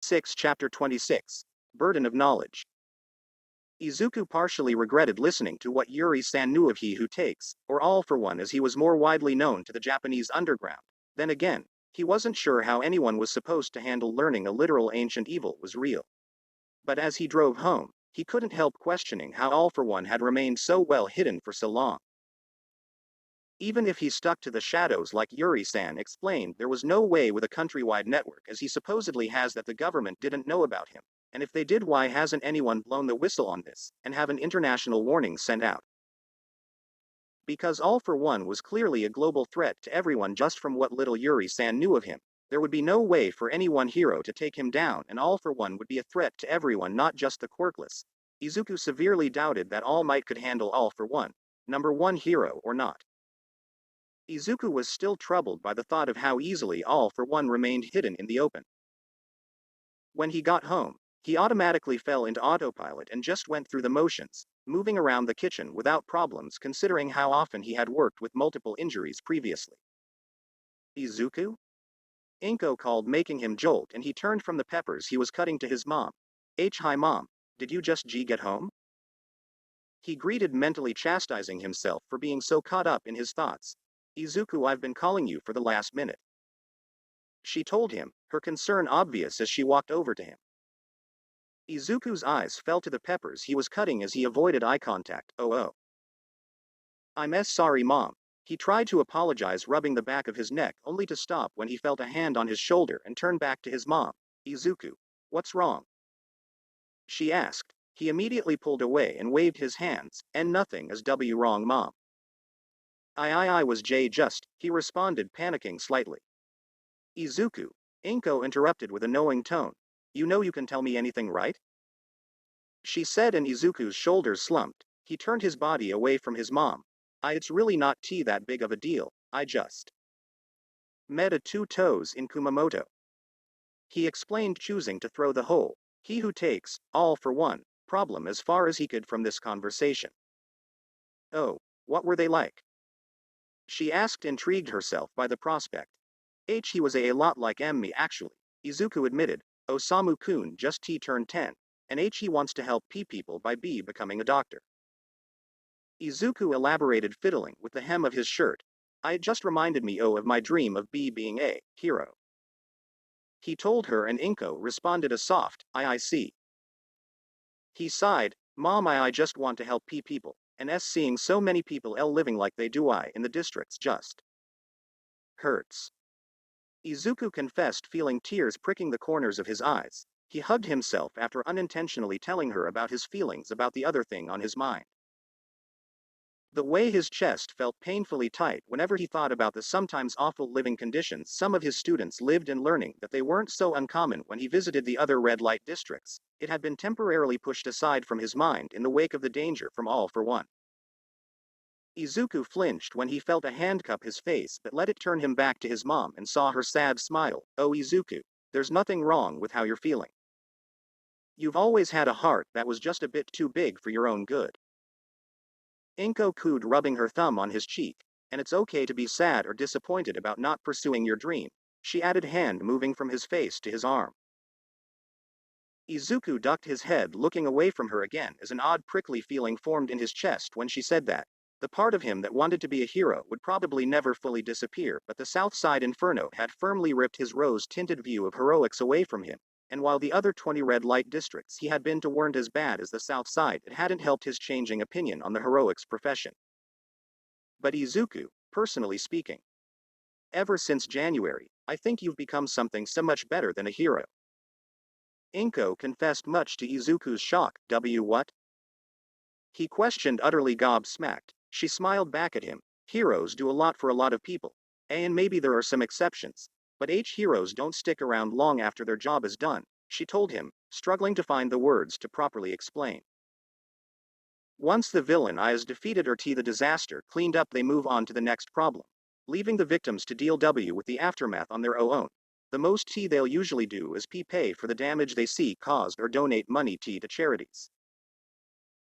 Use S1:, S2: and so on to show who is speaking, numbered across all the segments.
S1: 6 Chapter 26. Burden of Knowledge. Izuku partially regretted listening to what Yuri-san knew of He Who Takes, or All for One, as he was more widely known to the Japanese underground. Then again, he wasn't sure how anyone was supposed to handle learning a literal ancient evil was real. But as he drove home, he couldn't help questioning how All for One had remained so well hidden for so long. Even if he stuck to the shadows like Yuri-san explained, there was no way with a countrywide network as he supposedly has that the government didn't know about him. And if they did, why hasn't anyone blown the whistle on this, and have an international warning sent out? Because All for One was clearly a global threat to everyone just from what little Yuri-san knew of him. There would be no way for any one hero to take him down, and All for One would be a threat to everyone, not just the quirkless. Izuku severely doubted that All Might could handle All for One, number one hero or not. Izuku was still troubled by the thought of how easily All for One remained hidden in the open. When he got home, he automatically fell into autopilot and just went through the motions, moving around the kitchen without problems considering how often he had worked with multiple injuries previously. Izuku? Inko called, making him jolt, and he turned from the peppers he was cutting to his mom. Hi mom, did you just get home? He greeted, mentally chastising himself for being so caught up in his thoughts. Izuku, I've been calling you for the last minute. She told him, her concern obvious as she walked over to him. Izuku's eyes fell to the peppers he was cutting as he avoided eye contact. Oh. I'm sorry mom. He tried to apologize, rubbing the back of his neck, only to stop when he felt a hand on his shoulder and turned back to his mom. Izuku, what's wrong? She asked. He immediately pulled away and waved his hands, and nothing is wrong mom. I was just, he responded, panicking slightly. Izuku, Inko interrupted with a knowing tone. You know you can tell me anything, right? She said, and Izuku's shoulders slumped. He turned his body away from his mom. It's really not that big of a deal, I just met a 2 toes in Kumamoto. He explained, choosing to throw the whole He Who Takes, All for One problem as far as he could from this conversation. Oh, what were they like? She asked, intrigued herself by the prospect. He was a lot like me actually, Izuku admitted. Osamu-kun just turned 10, and he wants to help people by becoming a doctor. Izuku elaborated, fiddling with the hem of his shirt. It just reminded me of my dream of being a hero. He told her, and Inko responded a soft, I see. He sighed, Mom, I just want to help people, and seeing so many people living like they do in the districts just hurts. Izuku confessed, feeling tears pricking the corners of his eyes. He hugged himself after unintentionally telling her about his feelings about the other thing on his mind. The way his chest felt painfully tight whenever he thought about the sometimes awful living conditions some of his students lived in, learning that they weren't so uncommon when he visited the other red light districts. It had been temporarily pushed aside from his mind in the wake of the danger from All for One. Izuku flinched when he felt a hand cup his face, but let it turn him back to his mom and saw her sad smile. Oh Izuku, there's nothing wrong with how you're feeling. You've always had a heart that was just a bit too big for your own good. Inko cooed, rubbing her thumb on his cheek. And it's okay to be sad or disappointed about not pursuing your dream, she added, hand moving from his face to his arm. Izuku ducked his head, looking away from her again, as an odd prickly feeling formed in his chest when she said that. The part of him that wanted to be a hero would probably never fully disappear, but the Southside Inferno had firmly ripped his rose-tinted view of heroics away from him. And while the other 20 red light districts he had been to weren't as bad as the South Side, it hadn't helped his changing opinion on the heroics profession. But Izuku, personally speaking, ever since January, I think you've become something so much better than a hero. Inko confessed, much to Izuku's shock. What? He questioned, utterly gobsmacked. She smiled back at him. Heroes do a lot for a lot of people. And maybe there are some exceptions. But heroes don't stick around long after their job is done, she told him, struggling to find the words to properly explain. Once the villain is defeated or the disaster cleaned up, they move on to the next problem, leaving the victims to deal with the aftermath on their own. The most they'll usually do is pay for the damage they see caused or donate money to charities.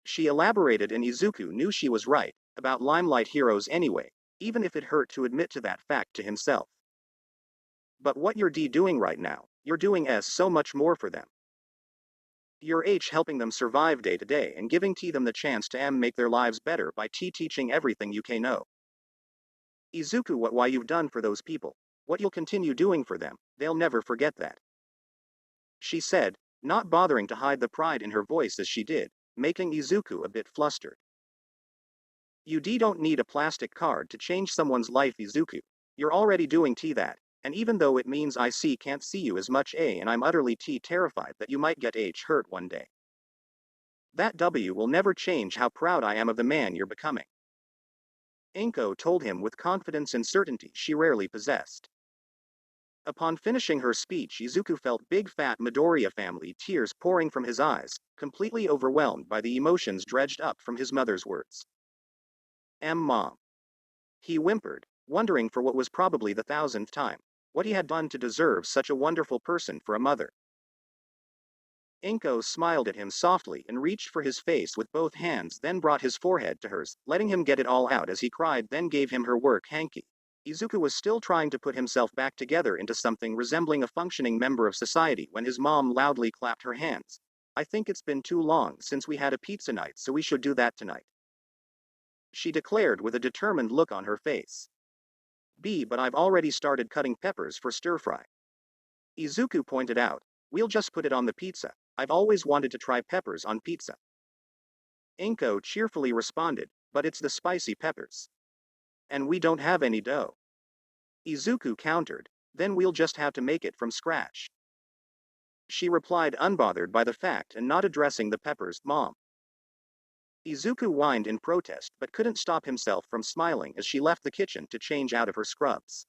S1: She elaborated, and Izuku knew she was right, about limelight heroes anyway, even if it hurt to admit to that fact to himself. But what you're doing right now, You're doing so much more for them. You're helping them survive day to day and giving them the chance to make their lives better by teaching everything you can know. Izuku, why you've done for those people, what you'll continue doing for them, they'll never forget that. She said, not bothering to hide the pride in her voice as she did, making Izuku a bit flustered. You don't need a plastic card to change someone's life, Izuku. You're already doing that, and even though it means I can't see you as much and I'm utterly terrified that you might get hurt one day. That will never change how proud I am of the man you're becoming. Inko told him with confidence and certainty she rarely possessed. Upon finishing her speech, Izuku felt big fat Midoriya family tears pouring from his eyes, completely overwhelmed by the emotions dredged up from his mother's words. Mom. He whimpered, wondering for what was probably the 1000th time, what he had done to deserve such a wonderful person for a mother. Inko smiled at him softly and reached for his face with both hands, then brought his forehead to hers, letting him get it all out as he cried, then gave him her work hanky. Izuku was still trying to put himself back together into something resembling a functioning member of society when his mom loudly clapped her hands. I think it's been too long since we had a pizza night, so we should do that tonight, she declared with a determined look on her face. But I've already started cutting peppers for stir-fry. Izuku pointed out, we'll just put it on the pizza. I've always wanted to try peppers on pizza. Inko cheerfully responded, but it's the spicy peppers. And we don't have any dough. Izuku countered, then we'll just have to make it from scratch. She replied, unbothered by the fact and not addressing the peppers, Mom. Izuku whined in protest but couldn't stop himself from smiling as she left the kitchen to change out of her scrubs.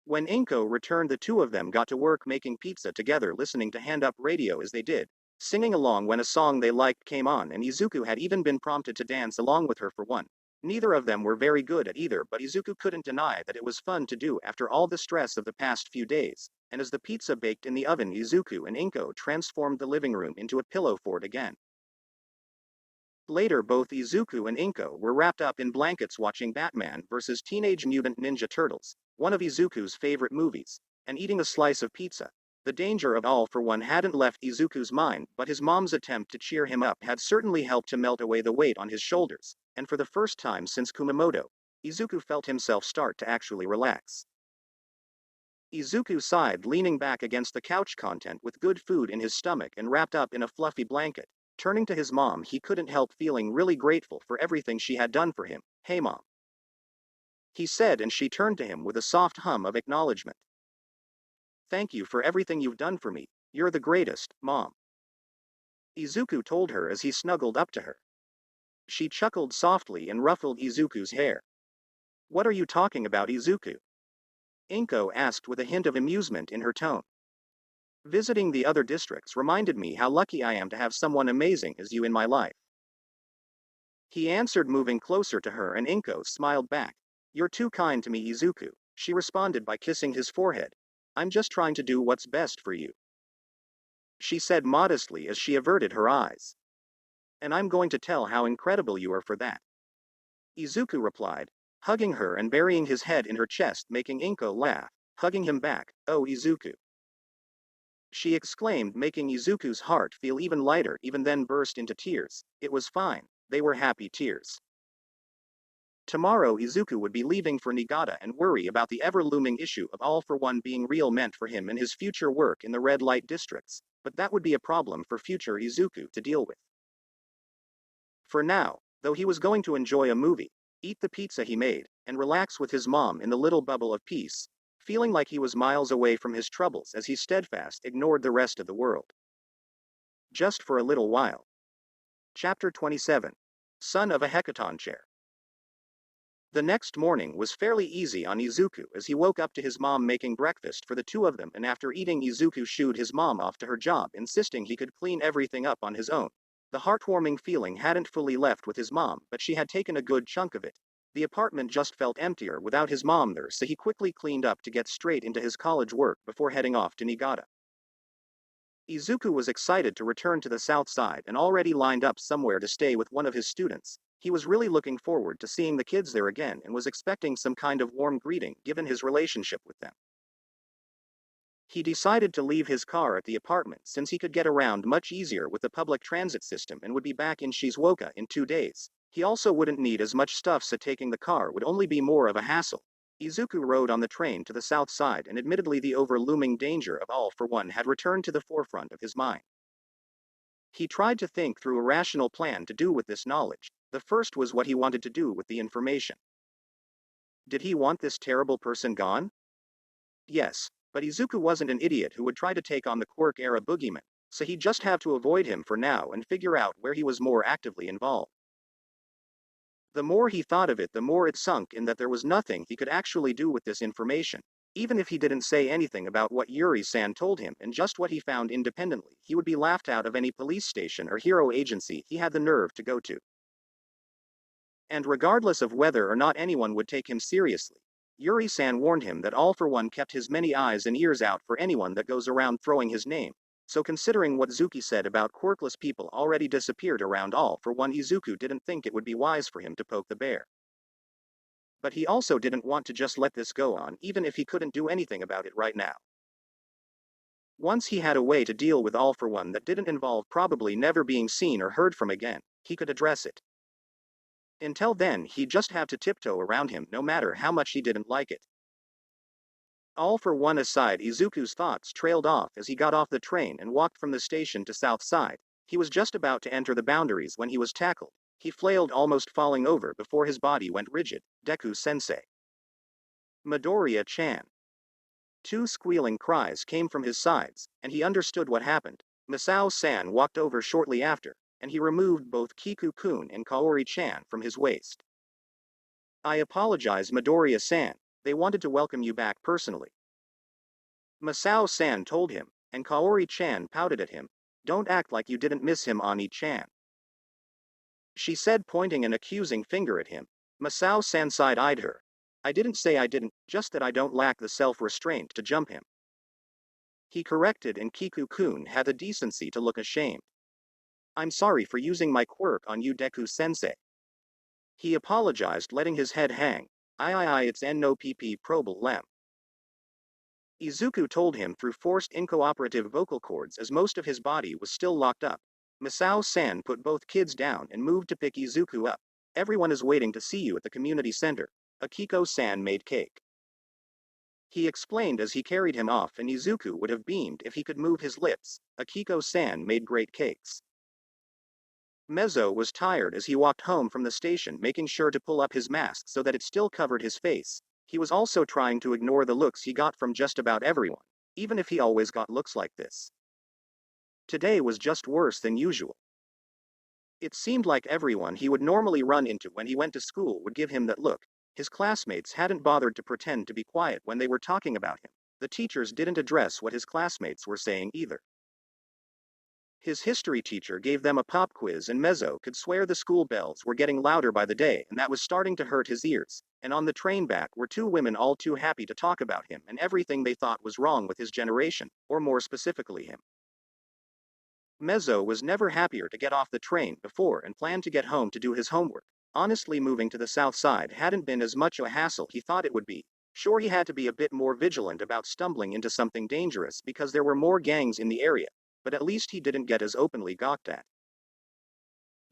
S1: When Inko returned, the two of them got to work making pizza together, listening to hand-up radio as they did, singing along when a song they liked came on, and Izuku had even been prompted to dance along with her for one. Neither of them were very good at either, but Izuku couldn't deny that it was fun to do after all the stress of the past few days, and as the pizza baked in the oven, Izuku and Inko transformed the living room into a pillow fort again. Later, both Izuku and Inko were wrapped up in blankets watching Batman vs. Teenage Mutant Ninja Turtles, one of Izuku's favorite movies, and eating a slice of pizza. The danger of all for one hadn't left Izuku's mind, but his mom's attempt to cheer him up had certainly helped to melt away the weight on his shoulders, and for the first time since Kumamoto, Izuku felt himself start to actually relax. Izuku sighed, leaning back against the couch, content with good food in his stomach and wrapped up in a fluffy blanket. Turning to his mom, he couldn't help feeling really grateful for everything she had done for him. Hey Mom, he said, and she turned to him with a soft hum of acknowledgement. Thank you for everything you've done for me. You're the greatest, Mom, Izuku told her as he snuggled up to her. She chuckled softly and ruffled Izuku's hair. What are you talking about, Izuku? Inko asked with a hint of amusement in her tone. Visiting the other districts reminded me how lucky I am to have someone amazing as you in my life, he answered, moving closer to her, and Inko smiled back. You're too kind to me, Izuku, she responded by kissing his forehead. I'm just trying to do what's best for you, she said modestly as she averted her eyes. And I'm going to tell how incredible you are for that, Izuku replied, hugging her and burying his head in her chest, making Inko laugh, hugging him back. Oh, Izuku, she exclaimed, making Izuku's heart feel even lighter, even then burst into tears. It was fine, they were happy tears. Tomorrow Izuku would be leaving for Niigata and worry about the ever-looming issue of All for One being real meant for him and his future work in the red light districts, but that would be a problem for future Izuku to deal with. For now, though, he was going to enjoy a movie, eat the pizza he made, and relax with his mom in the little bubble of peace, feeling like he was miles away from his troubles as he steadfast ignored the rest of the world. Just for a little while. Chapter 27. Son of a Hecaton Chair. The next morning was fairly easy on Izuku as he woke up to his mom making breakfast for the two of them, and after eating, Izuku shooed his mom off to her job, insisting he could clean everything up on his own. The heartwarming feeling hadn't fully left with his mom, but she had taken a good chunk of it. The apartment just felt emptier without his mom there, so he quickly cleaned up to get straight into his college work before heading off to Niigata. Izuku was excited to return to the south side and already lined up somewhere to stay with one of his students. He was really looking forward to seeing the kids there again and was expecting some kind of warm greeting given his relationship with them. He decided to leave his car at the apartment since he could get around much easier with the public transit system and would be back in Shizuoka in 2 days. He also wouldn't need as much stuff, so taking the car would only be more of a hassle. Izuku rode on the train to the south side, and admittedly the over-looming danger of All for One had returned to the forefront of his mind. He tried to think through a rational plan to do with this knowledge. The first was what he wanted to do with the information. Did he want this terrible person gone? Yes, but Izuku wasn't an idiot who would try to take on the Quirk-era boogeyman, so he'd just have to avoid him for now and figure out where he was more actively involved. The more he thought of it, the more it sunk in that there was nothing he could actually do with this information. Even if he didn't say anything about what Yuri-san told him and just what he found independently, he would be laughed out of any police station or hero agency he had the nerve to go to. And regardless of whether or not anyone would take him seriously, Yuri-san warned him that All for One kept his many eyes and ears out for anyone that goes around throwing his name. So considering what Zuki said about quirkless people already disappeared around All for One, Izuku didn't think it would be wise for him to poke the bear. But he also didn't want to just let this go on, even if he couldn't do anything about it right now. Once he had a way to deal with All for One that didn't involve probably never being seen or heard from again, he could address it. Until then, he'd just have to tiptoe around him no matter how much he didn't like it. All for One aside, Izuku's thoughts trailed off as he got off the train and walked from the station to South Side. He was just about to enter the boundaries when he was tackled. He flailed, almost falling over before his body went rigid. Deku Sensei. Midoriya-chan. Two squealing cries came from his sides, and he understood what happened. Masao-san walked over shortly after, and he removed both Kiku-kun and Kaori-chan from his waist. I apologize, Midoriya-san. They wanted to welcome you back personally. Masao-san told him, and Kaori-chan pouted at him. Don't act like you didn't miss him, Ani-chan. She said, pointing an accusing finger at him. Masao-san side-eyed her. I didn't say I didn't, just that I don't lack the self-restraint to jump him. He corrected, and Kiku-kun had the decency to look ashamed. I'm sorry for using my quirk on you, Deku-sensei. He apologized, letting his head hang. It's no pp problem. Izuku told him through forced incooperative vocal cords as most of his body was still locked up. Masao-san put both kids down and moved to pick Izuku up. Everyone is waiting to see you at the community center. Akiko-san made cake. He explained as he carried him off, and Izuku would have beamed if he could move his lips. Akiko-san made great cakes. Mezzo was tired as he walked home from the station, making sure to pull up his mask so that it still covered his face. He was also trying to ignore the looks he got from just about everyone, even if he always got looks like this. Today was just worse than usual. It seemed like everyone he would normally run into when he went to school would give him that look. His classmates hadn't bothered to pretend to be quiet when they were talking about him. The teachers didn't address what his classmates were saying either. His history teacher gave them a pop quiz, and Mezzo could swear the school bells were getting louder by the day, and that was starting to hurt his ears. And on the train back were two women all too happy to talk about him and everything they thought was wrong with his generation, or more specifically him. Mezzo was never happier to get off the train before and planned to get home to do his homework. Honestly, moving to the south side hadn't been as much a hassle he thought it would be. Sure, he had to be a bit more vigilant about stumbling into something dangerous because there were more gangs in the area, but at least he didn't get as openly gawked at.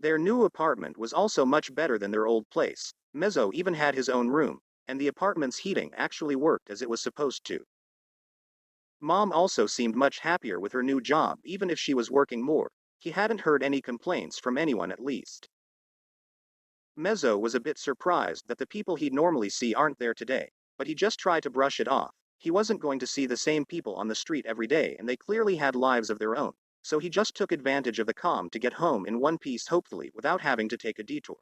S1: Their new apartment was also much better than their old place. Mezzo even had his own room, and the apartment's heating actually worked as it was supposed to. Mom also seemed much happier with her new job, even if she was working more. He hadn't heard any complaints from anyone, at least. Mezzo was a bit surprised that the people he'd normally see aren't there today, but he just tried to brush it off. He wasn't going to see the same people on the street every day, and they clearly had lives of their own, so he just took advantage of the calm to get home in one piece, hopefully without having to take a detour.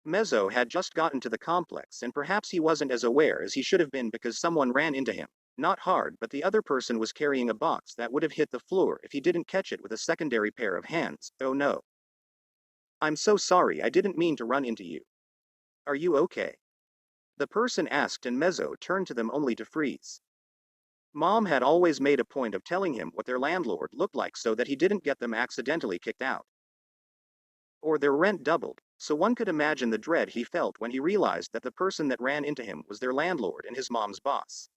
S1: Mezzo had just gotten to the complex, and perhaps he wasn't as aware as he should have been because someone ran into him. Not hard, but the other person was carrying a box that would have hit the floor if he didn't catch it with a secondary pair of hands. Oh no. I'm so sorry, I didn't mean to run into you. Are you okay? The person asked, and Mezzo turned to them only to freeze. Mom had always made a point of telling him what their landlord looked like so that he didn't get them accidentally kicked out. Or their rent doubled, so one could imagine the dread he felt when he realized that the person that ran into him was their landlord and his mom's boss.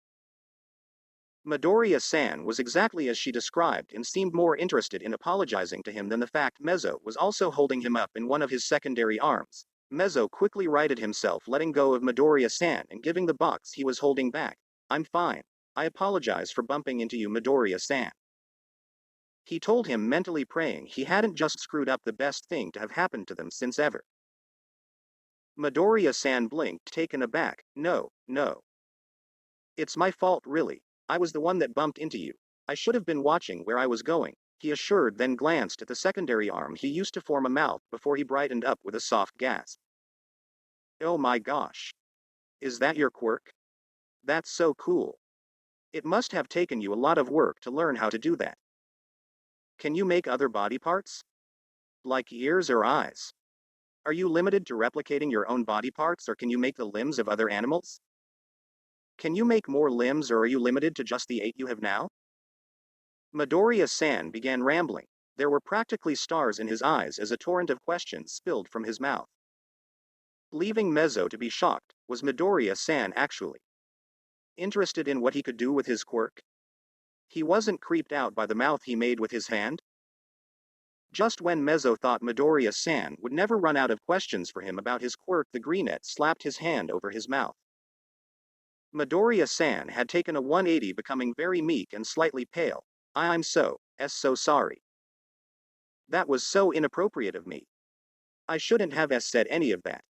S1: Midoriya-san was exactly as she described and seemed more interested in apologizing to him than the fact Mezzo was also holding him up in one of his secondary arms. Mezzo quickly righted himself, letting go of Midoriya-san and giving the box he was holding back. I'm fine. I apologize for bumping into you, Midoriya-san. He told him, mentally praying he hadn't just screwed up the best thing to have happened to them since ever. Midoriya-san blinked, taken aback. No. It's my fault, really. I was the one that bumped into you. I should have been watching where I was going, he assured, then glanced at the secondary arm he used to form a mouth before he brightened up with a soft gasp. Oh my gosh. Is that your quirk? That's so cool. It must have taken you a lot of work to learn how to do that. Can you make other body parts? Like ears or eyes? Are you limited to replicating your own body parts, or can you make the limbs of other animals? Can you make more limbs, or are you limited to just the 8 you have now? Midoriya-san began rambling. There were practically stars in his eyes as a torrent of questions spilled from his mouth. Leaving Mezzo to be shocked, was Midoriya-san actually interested in what he could do with his quirk? He wasn't creeped out by the mouth he made with his hand? Just when Mezzo thought Midoriya-san would never run out of questions for him about his quirk, the greenette slapped his hand over his mouth. Midoriya-san had taken a 180, becoming very meek and slightly pale. I'm so sorry. That was so inappropriate of me. I shouldn't have said any of that.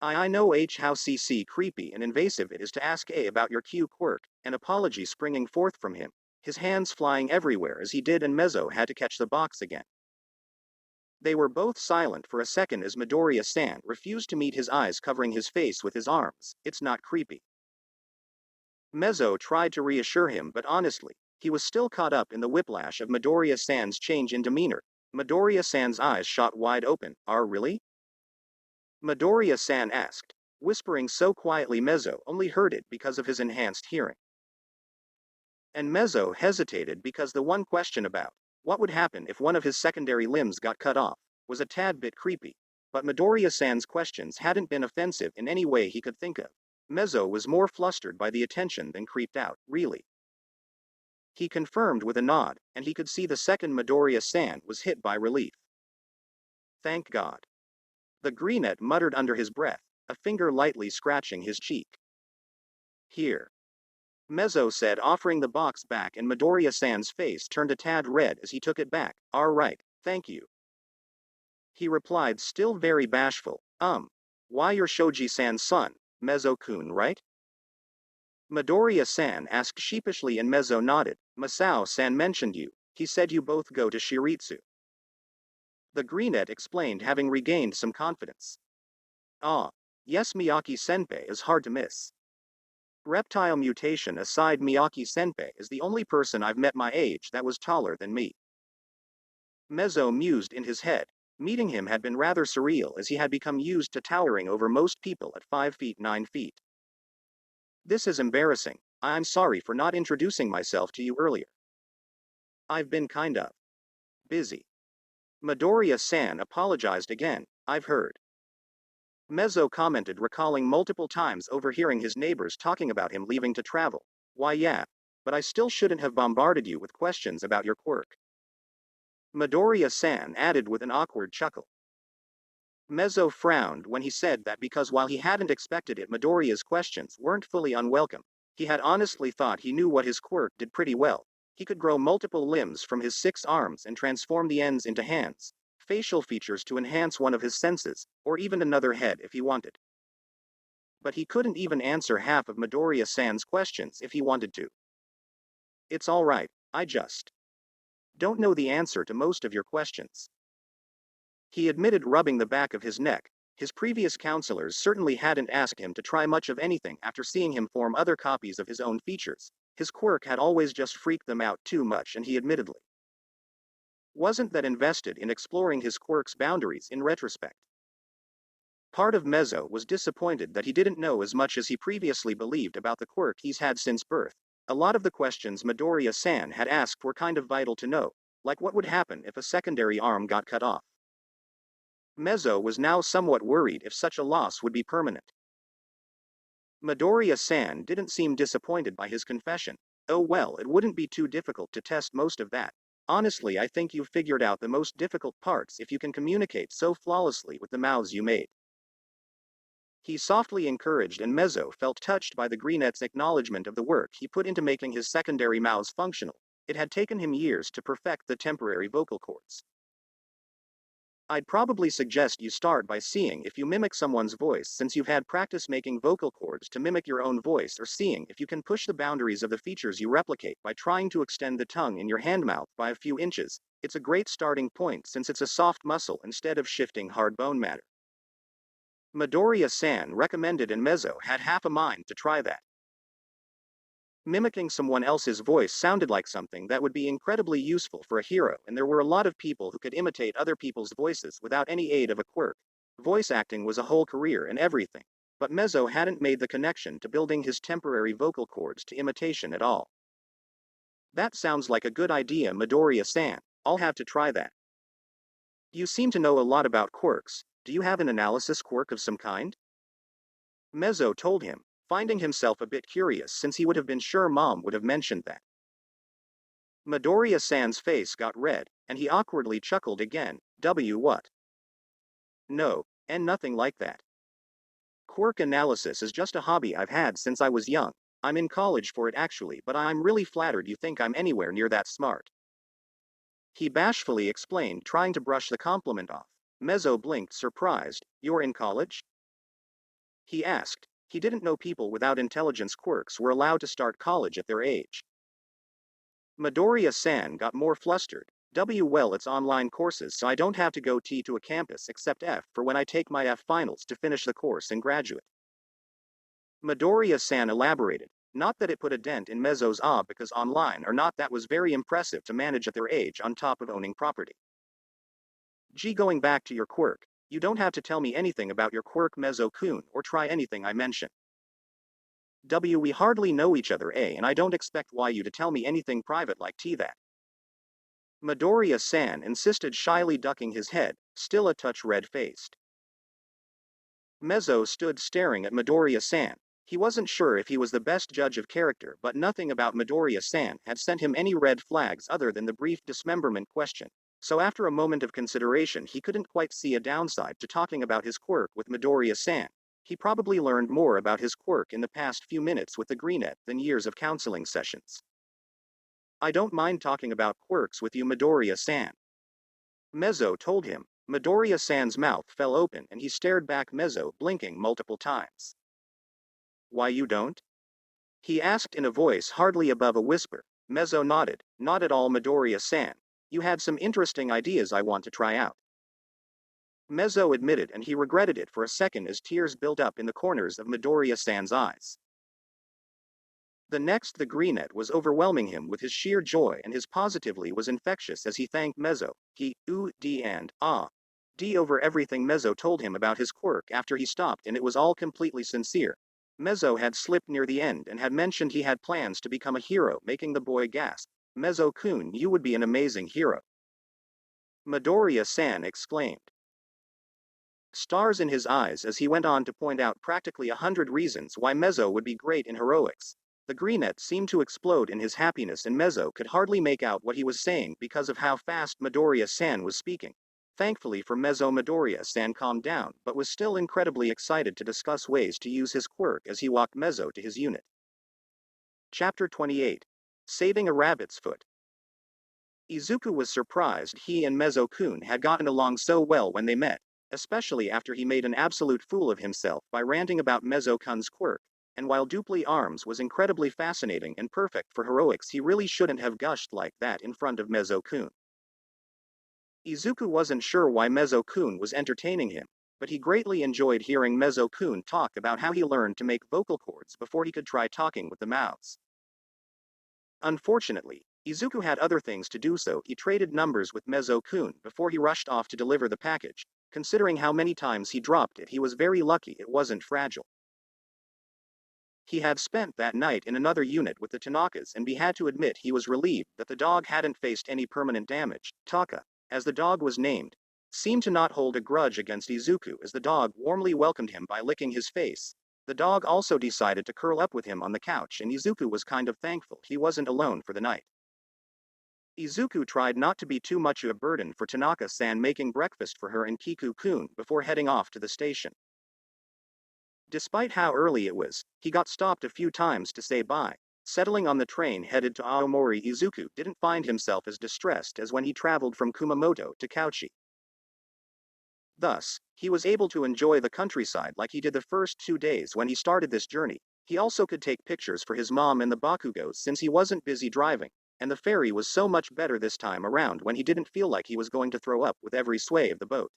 S1: I know how cc creepy and invasive it is to ask about your Q quirk, an apology springing forth from him, his hands flying everywhere as he did, and Mezzo had to catch the box again. They were both silent for a second as Midoriya-san refused to meet his eyes, covering his face with his arms. It's not creepy. Mezzo tried to reassure him, but honestly, he was still caught up in the whiplash of Midoriya-san's change in demeanor. Midoriya-san's eyes shot wide open. Are really? Midoriya-san asked, whispering so quietly Mezzo only heard it because of his enhanced hearing. And Mezzo hesitated because the one question about what would happen if one of his secondary limbs got cut off was a tad bit creepy, but Midoriya-san's questions hadn't been offensive in any way he could think of. Mezzo was more flustered by the attention than creeped out. Really? He confirmed with a nod, and he could see the second Midoriya-san was hit by relief. Thank God. The greenette muttered under his breath, a finger lightly scratching his cheek. Here. Mezzo said, offering the box back, and Midoriya-san's face turned a tad red as he took it back. All right, thank you. He replied, still very bashful. Why, you're Shoji-san's son, Mezzo-kun, right? Midoriya-san asked sheepishly, and Mezzo nodded. Masao-san mentioned you. He said you both go to Shiritsu. The greenette explained, having regained some confidence. Ah, yes, Miyaki-senpai is hard to miss. Reptile mutation aside, Miyaki-senpai is the only person I've met my age that was taller than me. Mezzo mused in his head. Meeting him had been rather surreal, as he had become used to towering over most people at 5 feet 9 feet. This is embarrassing. I'm sorry for not introducing myself to you earlier. I've been kind of busy. Midoriya-san apologized again. I've heard. Mezzo commented, recalling multiple times overhearing his neighbors talking about him leaving to travel. Why, yeah, but I still shouldn't have bombarded you with questions about your quirk. Midoriya-san added with an awkward chuckle. Mezzo frowned when he said that, because while he hadn't expected it, Midoriya's questions weren't fully unwelcome. He had honestly thought he knew what his quirk did pretty well. He could grow multiple limbs from his 6 arms and transform the ends into hands, facial features to enhance one of his senses, or even another head if he wanted. But he couldn't even answer half of Midoriya-san's questions if he wanted to. It's all right, I just don't know the answer to most of your questions, he admitted, rubbing the back of his neck. His previous counselors certainly hadn't asked him to try much of anything after seeing him form other copies of his own features. His quirk had always just freaked them out too much, and he admittedly wasn't that invested in exploring his quirk's boundaries in retrospect. Part of Mezzo was disappointed that he didn't know as much as he previously believed about the quirk he's had since birth. A lot of the questions Midoriya-san had asked were kind of vital to know, like what would happen if a secondary arm got cut off. Mezzo was now somewhat worried if such a loss would be permanent. Midoriya-san didn't seem disappointed by his confession. Oh well, it wouldn't be too difficult to test most of that. Honestly, I think you've figured out the most difficult parts if you can communicate so flawlessly with the mouths you made. He softly encouraged, and Mezzo felt touched by the Greenette's acknowledgement of the work he put into making his secondary mouths functional. It had taken him years to perfect the temporary vocal cords. I'd probably suggest you start by seeing if you mimic someone's voice, since you've had practice making vocal cords to mimic your own voice, or seeing if you can push the boundaries of the features you replicate by trying to extend the tongue in your handmouth by a few inches. It's a great starting point since it's a soft muscle instead of shifting hard bone matter. Midoriya-san recommended, and Mezzo had half a mind to try that. Mimicking someone else's voice sounded like something that would be incredibly useful for a hero, and there were a lot of people who could imitate other people's voices without any aid of a quirk. Voice acting was a whole career and everything. But Mezzo hadn't made the connection to building his temporary vocal cords to imitation at all. That sounds like a good idea, Midoriya-san. I'll have to try that. You seem to know a lot about quirks. Do you have an analysis quirk of some kind? Mezzo told him, finding himself a bit curious since he would have been sure Mom would have mentioned that. Midoriya-san's face got red, and he awkwardly chuckled again. What? No, and nothing like that. Quirk analysis is just a hobby I've had since I was young. I'm in college for it actually, but I'm really flattered you think I'm anywhere near that smart. He bashfully explained, trying to brush the compliment off. Mezzo blinked, surprised. You're in college? He asked. He didn't know people without intelligence quirks were allowed to start college at their age. Midoriya-san got more flustered. Well, it's online courses, so I don't have to go to a campus except F for when I take my F finals to finish the course and graduate. Midoriya-san elaborated. Not that it put a dent in Mezzo's awe, because online or not, that was very impressive to manage at their age on top of owning property. Gee, going back to your quirk, you don't have to tell me anything about your quirk, Mezzo-kun, or try anything I mention. We hardly know each other, and I don't expect you to tell me anything private like that. Midoriya-san insisted, shyly ducking his head, still a touch red-faced. Mezzo stood staring at Midoriya-san. He wasn't sure if he was the best judge of character, but nothing about Midoriya-san had sent him any red flags other than the brief dismemberment question. So after a moment of consideration, he couldn't quite see a downside to talking about his quirk with Midoriya-san. He probably learned more about his quirk in the past few minutes with the Greenette than years of counseling sessions. I don't mind talking about quirks with you, Midoriya-san. Mezzo told him. Midoriya-san's mouth fell open and he stared back, Mezzo blinking multiple times. Why, you don't? He asked in a voice hardly above a whisper. Mezzo nodded. Not at all, Midoriya-san. You had some interesting ideas I want to try out. Mezzo admitted, and he regretted it for a second as tears built up in the corners of Midoriya-san's eyes. The Greenette was overwhelming him with his sheer joy, and his positively was infectious as he thanked Mezzo. He, and over everything Mezzo told him about his quirk after he stopped, and it was all completely sincere. Mezzo had slipped near the end and had mentioned he had plans to become a hero, making the boy gasp. Mezzo-kun, you would be an amazing hero. Midoriya-san exclaimed. Stars in his eyes as he went on to point out practically 100 reasons why Mezzo would be great in heroics. The Greenette seemed to explode in his happiness, and Mezzo could hardly make out what he was saying because of how fast Midoriya-san was speaking. Thankfully for Mezzo, Midoriya-san calmed down, but was still incredibly excited to discuss ways to use his quirk as he walked Mezzo to his unit. Chapter 28. Saving a Rabbit's Foot. Izuku was surprised he and Mezzo-kun had gotten along so well when they met, especially after he made an absolute fool of himself by ranting about Mezzo-kun's quirk. And while Dupli Arms was incredibly fascinating and perfect for heroics, he really shouldn't have gushed like that in front of Mezzo-kun. Izuku wasn't sure why Mezzo-kun was entertaining him, but he greatly enjoyed hearing Mezzo-kun talk about how he learned to make vocal cords before he could try talking with the mouths. Unfortunately, Izuku had other things to do, so he traded numbers with Mezzo-kun before he rushed off to deliver the package. Considering how many times he dropped it, he was very lucky it wasn't fragile. He had spent that night in another unit with the Tanakas, and he had to admit he was relieved that the dog hadn't faced any permanent damage. Taka, as the dog was named, seemed to not hold a grudge against Izuku, as the dog warmly welcomed him by licking his face. The dog also decided to curl up with him on the couch, and Izuku was kind of thankful he wasn't alone for the night. Izuku tried not to be too much of a burden for Tanaka-san, making breakfast for her and Kiku-kun before heading off to the station. Despite how early it was, he got stopped a few times to say bye. Settling on the train headed to Aomori, Izuku didn't find himself as distressed as when he traveled from Kumamoto to Kauchi. Thus, he was able to enjoy the countryside like he did the first 2 days when he started this journey. He also could take pictures for his mom and the Bakugos since he wasn't busy driving, and the ferry was so much better this time around when he didn't feel like he was going to throw up with every sway of the boat.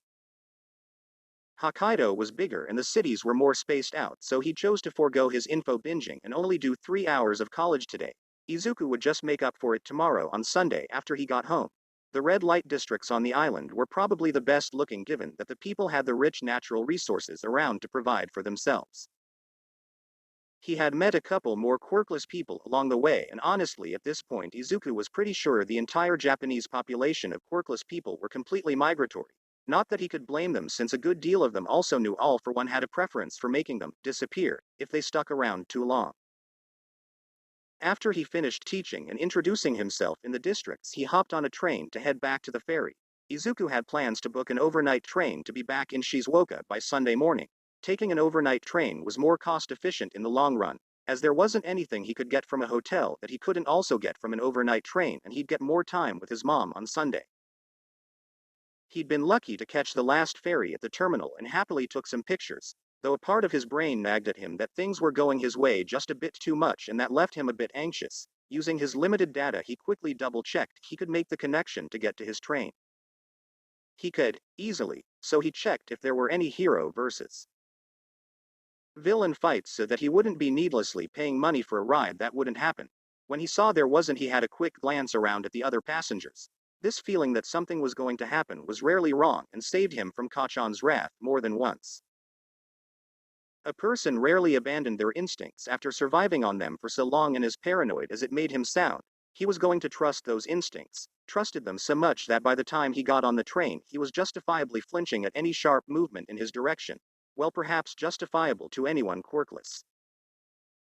S1: Hokkaido was bigger and the cities were more spaced out, so he chose to forego his info binging and only do 3 hours of college today. Izuku would just make up for it tomorrow on Sunday after he got home. The red light districts on the island were probably the best looking given that the people had the rich natural resources around to provide for themselves. He had met a couple more quirkless people along the way, and honestly at this point Izuku was pretty sure the entire Japanese population of quirkless people were completely migratory. Not that he could blame them, since a good deal of them also knew All for One had a preference for making them disappear if they stuck around too long. After he finished teaching and introducing himself in the districts, he hopped on a train to head back to the ferry. Izuku had plans to book an overnight train to be back in Shizuoka by Sunday morning. Taking an overnight train was more cost-efficient in the long run, as there wasn't anything he could get from a hotel that he couldn't also get from an overnight train, and he'd get more time with his mom on Sunday. He'd been lucky to catch the last ferry at the terminal and happily took some pictures, though a part of his brain nagged at him that things were going his way just a bit too much, and that left him a bit anxious. Using his limited data, he quickly double-checked he could make the connection to get to his train. He could, easily, so he checked if there were any hero versus villain fights so that he wouldn't be needlessly paying money for a ride that wouldn't happen. When he saw there wasn't, he had a quick glance around at the other passengers. This feeling that something was going to happen was rarely wrong and saved him from Kachan's wrath more than once. A person rarely abandoned their instincts after surviving on them for so long, and as paranoid as it made him sound, he was going to trust those instincts, trusted them so much that by the time he got on the train he was justifiably flinching at any sharp movement in his direction. Well, perhaps justifiable to anyone quirkless,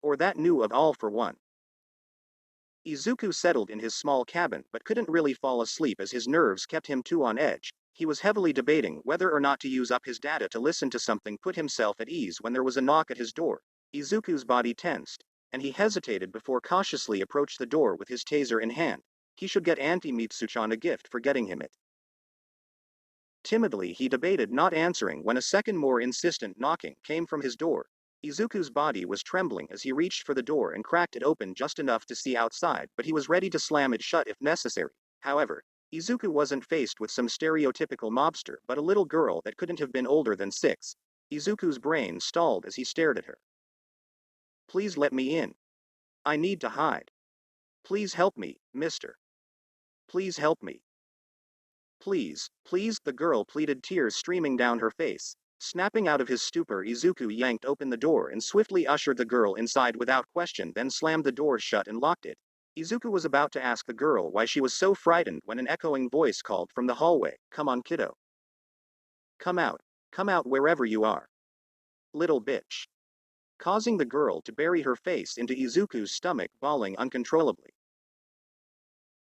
S1: or that knew of All for One. Izuku settled in his small cabin but couldn't really fall asleep as his nerves kept him too on edge. He was heavily debating whether or not to use up his data to listen to something put himself at ease when there was a knock at his door. Izuku's body tensed, and he hesitated before cautiously approached the door with his taser in hand. He should get Auntie Mitsuchan a gift for getting him it. Timidly he debated not answering when a second more insistent knocking came from his door. Izuku's body was trembling as he reached for the door and cracked it open just enough to see outside, but he was ready to slam it shut if necessary. However, Izuku wasn't faced with some stereotypical mobster but a little girl that couldn't have been older than 6. Izuku's brain stalled as he stared at her. "Please let me in. I need to hide. Please help me, mister. Please help me. Please, please," the girl pleaded, tears streaming down her face. Snapping out of his stupor, Izuku yanked open the door and swiftly ushered the girl inside without question, then slammed the door shut and locked it. Izuku was about to ask the girl why she was so frightened when an echoing voice called from the hallway, "Come on, kiddo. Come out wherever you are. Little bitch," causing the girl to bury her face into Izuku's stomach, bawling uncontrollably.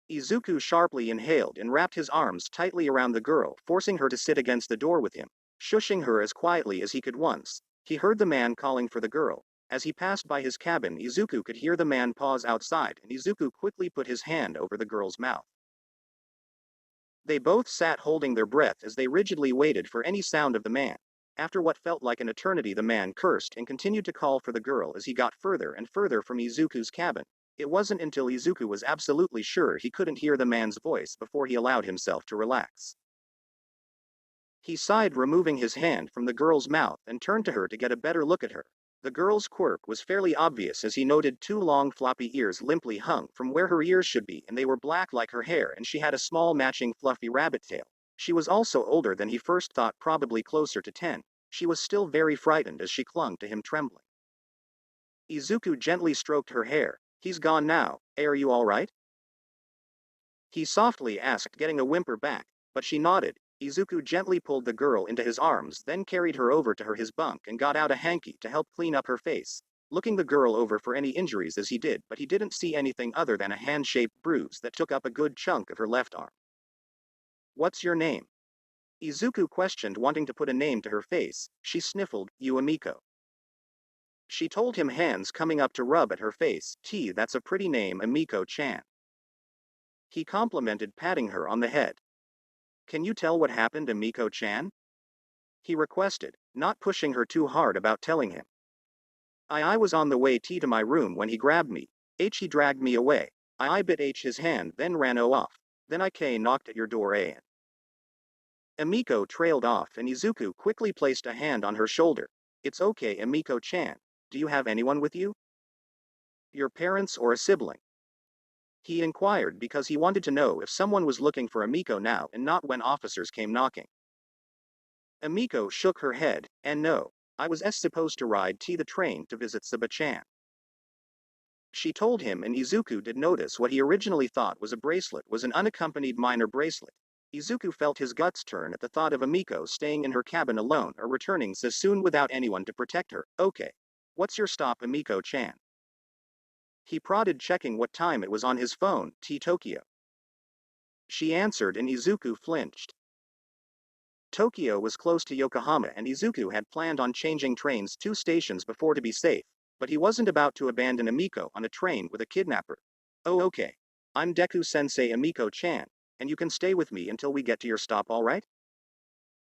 S1: Izuku sharply inhaled and wrapped his arms tightly around the girl, forcing her to sit against the door with him. Shushing her as quietly as he could once, he heard the man calling for the girl. As he passed by his cabin, Izuku could hear the man pause outside, and Izuku quickly put his hand over the girl's mouth. They both sat holding their breath as they rigidly waited for any sound of the man. After what felt like an eternity, the man cursed and continued to call for the girl as he got further and further from Izuku's cabin. It wasn't until Izuku was absolutely sure he couldn't hear the man's voice before he allowed himself to relax. He sighed, removing his hand from the girl's mouth, and turned to her to get a better look at her. The girl's quirk was fairly obvious as he noted 2 long floppy ears limply hung from where her ears should be, and they were black like her hair, and she had a small matching fluffy rabbit tail. She was also older than he first thought, probably closer to 10. She was still very frightened as she clung to him, trembling. Izuku gently stroked her hair. "He's gone now. Are you all right?" he softly asked, getting a whimper back, but she nodded. Izuku gently pulled the girl into his arms, then carried her over to his bunk and got out a hanky to help clean up her face, looking the girl over for any injuries as he did, but he didn't see anything other than a hand-shaped bruise that took up a good chunk of her left arm. "What's your name?" Izuku questioned, wanting to put a name to her face. She sniffled, "Umiko." She told him, hands coming up to rub at her face. That's a pretty name, Umiko-chan." He complimented, patting her on the head. "Can you tell what happened, Umiko-chan?" he requested, not pushing her too hard about telling him. I was on the way to my room when he grabbed me. He dragged me away. I bit his hand, then ran off. Then I knocked at your door and..." Umiko trailed off, and Izuku quickly placed a hand on her shoulder. "It's okay, Umiko-chan. Do you have anyone with you? Your parents or a sibling?" he inquired, because he wanted to know if someone was looking for Umiko now and not when officers came knocking. Umiko shook her head, and no, I was supposed to ride the train to visit Saba-chan. She told him, and Izuku did notice what he originally thought was a bracelet was an unaccompanied minor bracelet. Izuku felt his guts turn at the thought of Umiko staying in her cabin alone or returning so soon without anyone to protect her. "Okay. What's your stop, Umiko-chan?" he prodded, checking what time it was on his phone. "Tokyo." She answered, and Izuku flinched. Tokyo was close to Yokohama, and Izuku had planned on changing trains 2 stations before to be safe, but he wasn't about to abandon Umiko on a train with a kidnapper. "Oh, okay. I'm Deku Sensei, Umiko-chan, and you can stay with me until we get to your stop, all right?"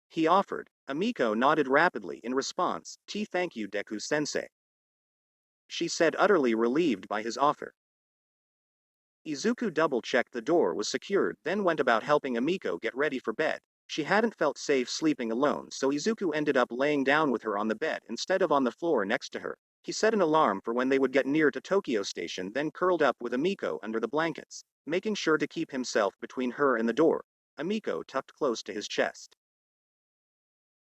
S1: he offered. Umiko nodded rapidly in response. "Thank you, Deku Sensei," she said, utterly relieved by his offer. Izuku double-checked the door was secured, then went about helping Umiko get ready for bed. She hadn't felt safe sleeping alone, so Izuku ended up laying down with her on the bed instead of on the floor next to her. He set an alarm for when they would get near to Tokyo Station, then curled up with Umiko under the blankets, making sure to keep himself between her and the door, Umiko tucked close to his chest.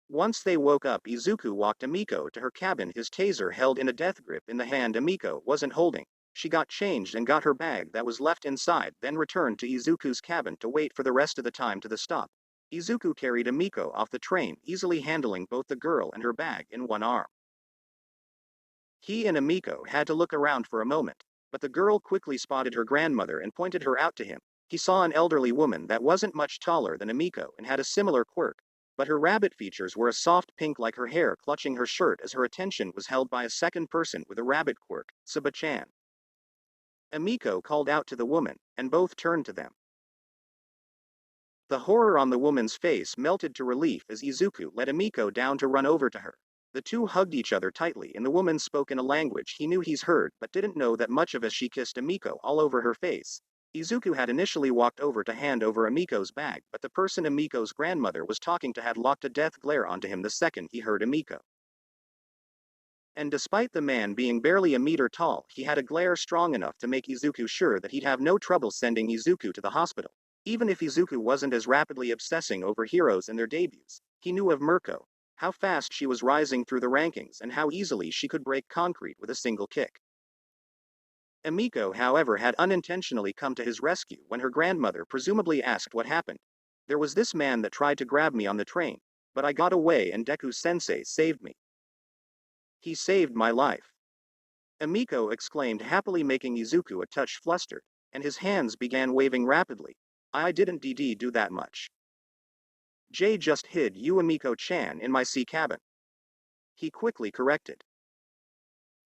S1: Once they woke up, Izuku walked Umiko to her cabin, his taser held in a death grip in the hand Umiko wasn't holding. She got changed and got her bag that was left inside, then returned to Izuku's cabin to wait for the rest of the time to the stop. Izuku carried Umiko off the train, easily handling both the girl and her bag in one arm. He and Umiko had to look around for a moment, but the girl quickly spotted her grandmother and pointed her out to him. He saw an elderly woman that wasn't much taller than Umiko and had a similar quirk, but her rabbit features were a soft pink like her hair, clutching her shirt as her attention was held by a second person with a rabbit quirk, Saba-chan. Umiko called out to the woman, and both turned to them. The horror on the woman's face melted to relief as Izuku let Umiko down to run over to her. The two hugged each other tightly, and the woman spoke in a language he knew he's heard but didn't know that much of as she kissed Umiko all over her face. Izuku had initially walked over to hand over Umiko's bag, but the person Umiko's grandmother was talking to had locked a death glare onto him the second he heard Umiko. And despite the man being barely a meter tall, he had a glare strong enough to make Izuku sure that he'd have no trouble sending Izuku to the hospital. Even if Izuku wasn't as rapidly obsessing over heroes and their debuts, he knew of Mirko, how fast she was rising through the rankings and how easily she could break concrete with a single kick. Umiko, however, had unintentionally come to his rescue when her grandmother presumably asked what happened. "There was this man that tried to grab me on the train, but I got away and Deku-sensei saved me. He saved my life," Umiko exclaimed, happily, making Izuku a touch flustered, and his hands began waving rapidly. "I didn't do that much. Jay just hid you, Umiko-chan, in my sea cabin," he quickly corrected.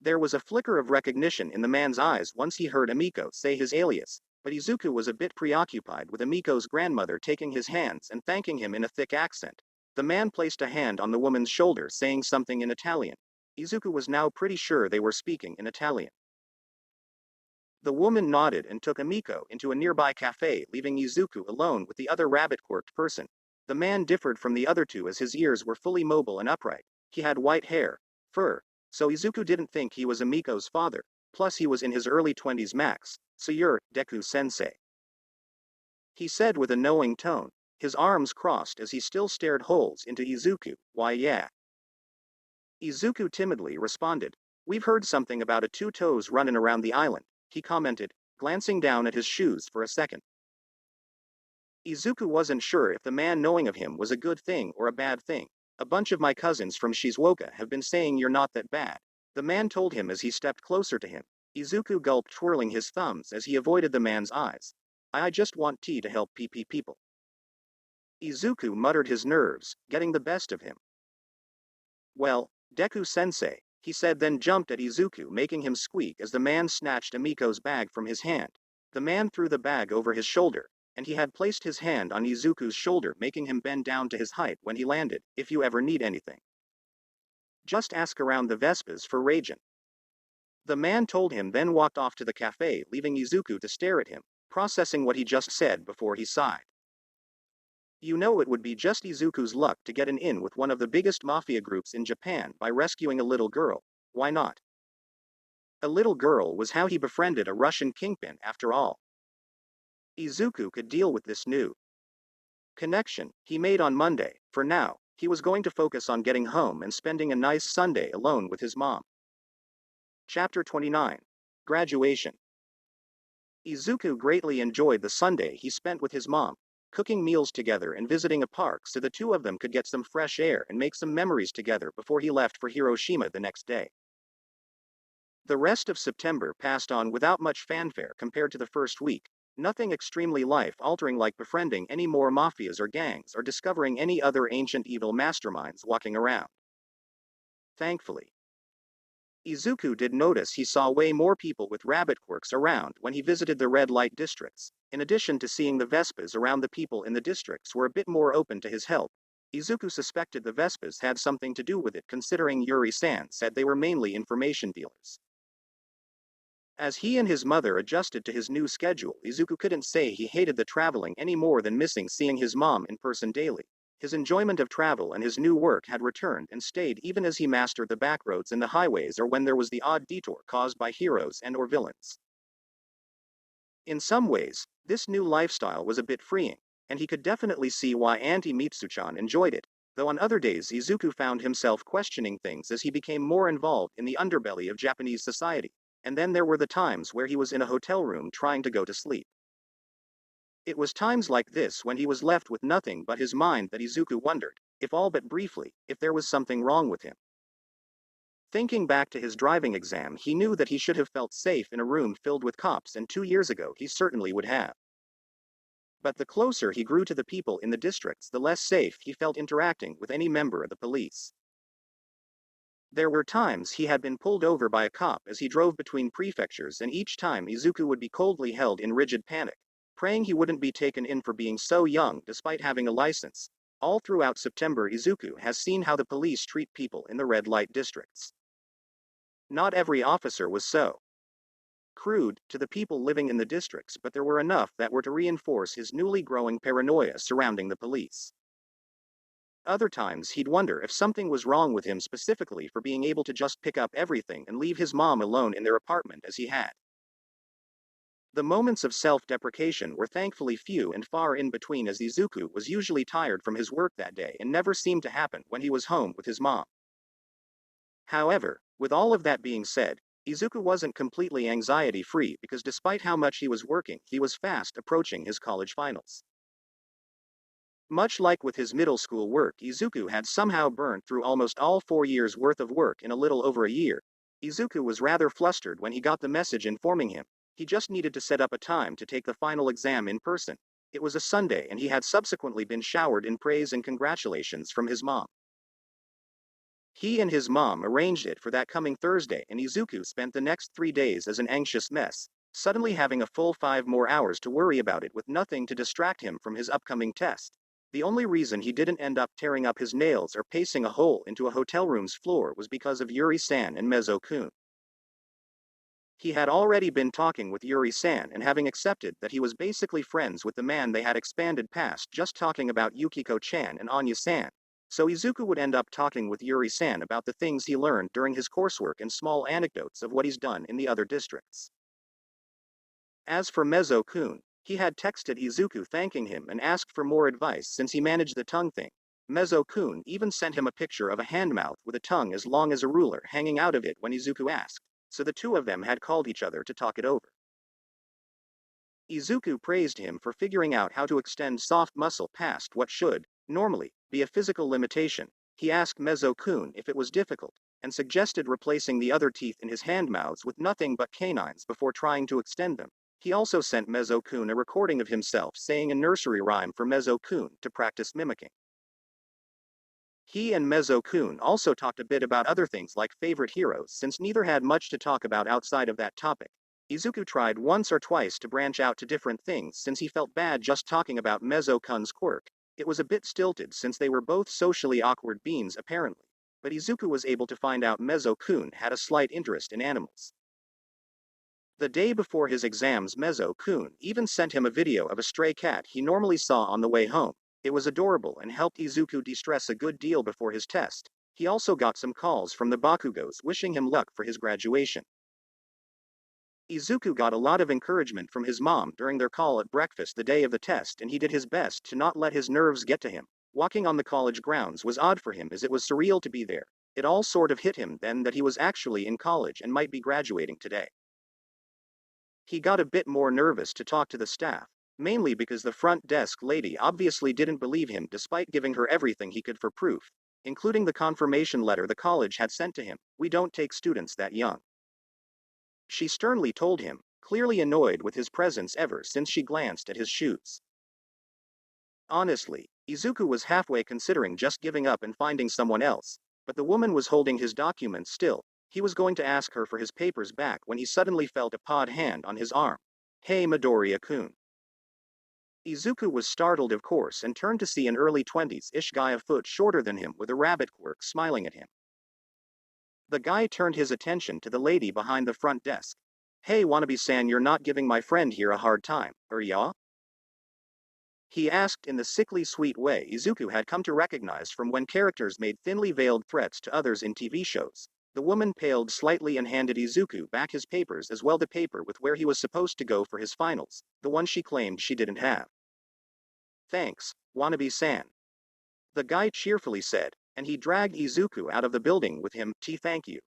S1: There was a flicker of recognition in the man's eyes once he heard Umiko say his alias, but Izuku was a bit preoccupied with Umiko's grandmother taking his hands and thanking him in a thick accent. The man placed a hand on the woman's shoulder, saying something in Italian. Izuku was now pretty sure they were speaking in Italian. The woman nodded and took Umiko into a nearby cafe, leaving Izuku alone with the other rabbit-quirked person. The man differed from the other two as his ears were fully mobile and upright. He had white hair, fur, so Izuku didn't think he was Umiko's father, plus he was in his early 20s max. "So you're Deku-sensei," he said with a knowing tone, his arms crossed as he still stared holes into Izuku. "Why, yeah." Izuku timidly responded. "We've heard something about a two-toes running around the island," he commented, glancing down at his shoes for a second. Izuku wasn't sure if the man knowing of him was a good thing or a bad thing. A bunch of my cousins from Shizuoka have been saying you're not that bad. The man told him as he stepped closer to him. Izuku gulped, twirling his thumbs as he avoided the man's eyes. I just want tea to help PP people. Izuku muttered, his nerves getting the best of him. Well, Deku sensei, he said, then jumped at Izuku, making him squeak as the man snatched Amiko's bag from his hand. The man threw the bag over his shoulder, and he had placed his hand on Izuku's shoulder, making him bend down to his height when he landed. If you ever need anything, just ask around the Vespas for Raijin. The man told him, then walked off to the cafe, leaving Izuku to stare at him, processing what he just said before he sighed. You know, it would be just Izuku's luck to get an in with one of the biggest mafia groups in Japan by rescuing a little girl. Why not? A little girl was how he befriended a Russian kingpin after all. Izuku could deal with this new connection he made on Monday. For now, he was going to focus on getting home and spending a nice Sunday alone with his mom. Chapter 29. Graduation. Izuku greatly enjoyed the Sunday he spent with his mom, cooking meals together and visiting a park so the two of them could get some fresh air and make some memories together before he left for Hiroshima the next day. The rest of September passed on without much fanfare compared to the first week. Nothing extremely life-altering like befriending any more mafias or gangs or discovering any other ancient evil masterminds walking around. Thankfully, Izuku did notice he saw way more people with rabbit quirks around when he visited the red light districts. In addition to seeing the Vespas around, the people in the districts were a bit more open to his help. Izuku suspected the Vespas had something to do with it, considering Yuri-san said they were mainly information dealers. As he and his mother adjusted to his new schedule, Izuku couldn't say he hated the traveling any more than missing seeing his mom in person daily. His enjoyment of travel and his new work had returned and stayed even as he mastered the backroads and the highways, or when there was the odd detour caused by heroes and or villains. In some ways, this new lifestyle was a bit freeing, and he could definitely see why Auntie Mitsu-chan enjoyed it, though on other days Izuku found himself questioning things as he became more involved in the underbelly of Japanese society. And then there were the times where he was in a hotel room trying to go to sleep. It was times like this when he was left with nothing but his mind that Izuku wondered, if all but briefly, if there was something wrong with him. Thinking back to his driving exam, he knew that he should have felt safe in a room filled with cops, and 2 years ago he certainly would have. But the closer he grew to the people in the districts, the less safe he felt interacting with any member of the police. There were times he had been pulled over by a cop as he drove between prefectures, and each time Izuku would be coldly held in rigid panic, praying he wouldn't be taken in for being so young despite having a license. All throughout September, Izuku has seen how the police treat people in the red light districts. Not every officer was so crude to the people living in the districts, but there were enough that were to reinforce his newly growing paranoia surrounding the police. Other times he'd wonder if something was wrong with him, specifically for being able to just pick up everything and leave his mom alone in their apartment as he had. The moments of self-deprecation were thankfully few and far in between, as Izuku was usually tired from his work that day and never seemed to happen when he was home with his mom. However, with all of that being said, Izuku wasn't completely anxiety-free, because despite how much he was working, he was fast approaching his college finals. Much like with his middle school work, Izuku had somehow burned through almost all 4 years' worth of work in a little over a year. Izuku was rather flustered when he got the message informing him he just needed to set up a time to take the final exam in person. It was a Sunday, and he had subsequently been showered in praise and congratulations from his mom. He and his mom arranged it for that coming Thursday, and Izuku spent the next 3 days as an anxious mess, suddenly having a full 5 more hours to worry about it with nothing to distract him from his upcoming test. The only reason he didn't end up tearing up his nails or pacing a hole into a hotel room's floor was because of Yuri-san and Mezo-kun. He had already been talking with Yuri-san and having accepted that he was basically friends with the man, they had expanded past just talking about Yukiko-chan and Anya-san. So Izuku would end up talking with Yuri-san about the things he learned during his coursework and small anecdotes of what he's done in the other districts. As for Mezo-kun, he had texted Izuku thanking him and asked for more advice since he managed the tongue thing. Mezo-kun even sent him a picture of a handmouth with a tongue as long as a ruler hanging out of it when Izuku asked, so the two of them had called each other to talk it over. Izuku praised him for figuring out how to extend soft muscle past what should, normally, be a physical limitation. He asked Mezo-kun if it was difficult, and suggested replacing the other teeth in his hand-mouths with nothing but canines before trying to extend them. He also sent Mezo-kun a recording of himself saying a nursery rhyme for Mezo-kun to practice mimicking. He and Mezo-kun also talked a bit about other things like favorite heroes since neither had much to talk about outside of that topic. Izuku tried once or twice to branch out to different things since he felt bad just talking about Mezo-kun's quirk. It was a bit stilted since they were both socially awkward beings apparently, but Izuku was able to find out Mezo-kun had a slight interest in animals. The day before his exams, Mezo-kun even sent him a video of a stray cat he normally saw on the way home. It was adorable and helped Izuku de-stress a good deal before his test. He also got some calls from the Bakugos wishing him luck for his graduation. Izuku got a lot of encouragement from his mom during their call at breakfast the day of the test, and he did his best to not let his nerves get to him. Walking on the college grounds was odd for him as it was surreal to be there. It all sort of hit him then that he was actually in college and might be graduating today. He got a bit more nervous to talk to the staff, mainly because the front desk lady obviously didn't believe him despite giving her everything he could for proof, including the confirmation letter the college had sent to him. "We don't take students that young," she sternly told him, clearly annoyed with his presence ever since she glanced at his shoes. Honestly, Izuku was halfway considering just giving up and finding someone else, but the woman was holding his documents still. He was going to ask her for his papers back when he suddenly felt a pawed hand on his arm. "Hey Midoriya-kun." Izuku was startled of course and turned to see an early 20s-ish guy a foot shorter than him with a rabbit quirk smiling at him. The guy turned his attention to the lady behind the front desk. "Hey wannabe-san, you're not giving my friend here a hard time, are ya?" he asked in the sickly sweet way Izuku had come to recognize from when characters made thinly veiled threats to others in TV shows. The woman paled slightly and handed Izuku back his papers as well, the paper with where he was supposed to go for his finals, the one she claimed she didn't have. "Thanks, wannabe-san," the guy cheerfully said, and he dragged Izuku out of the building with him. "Thank you."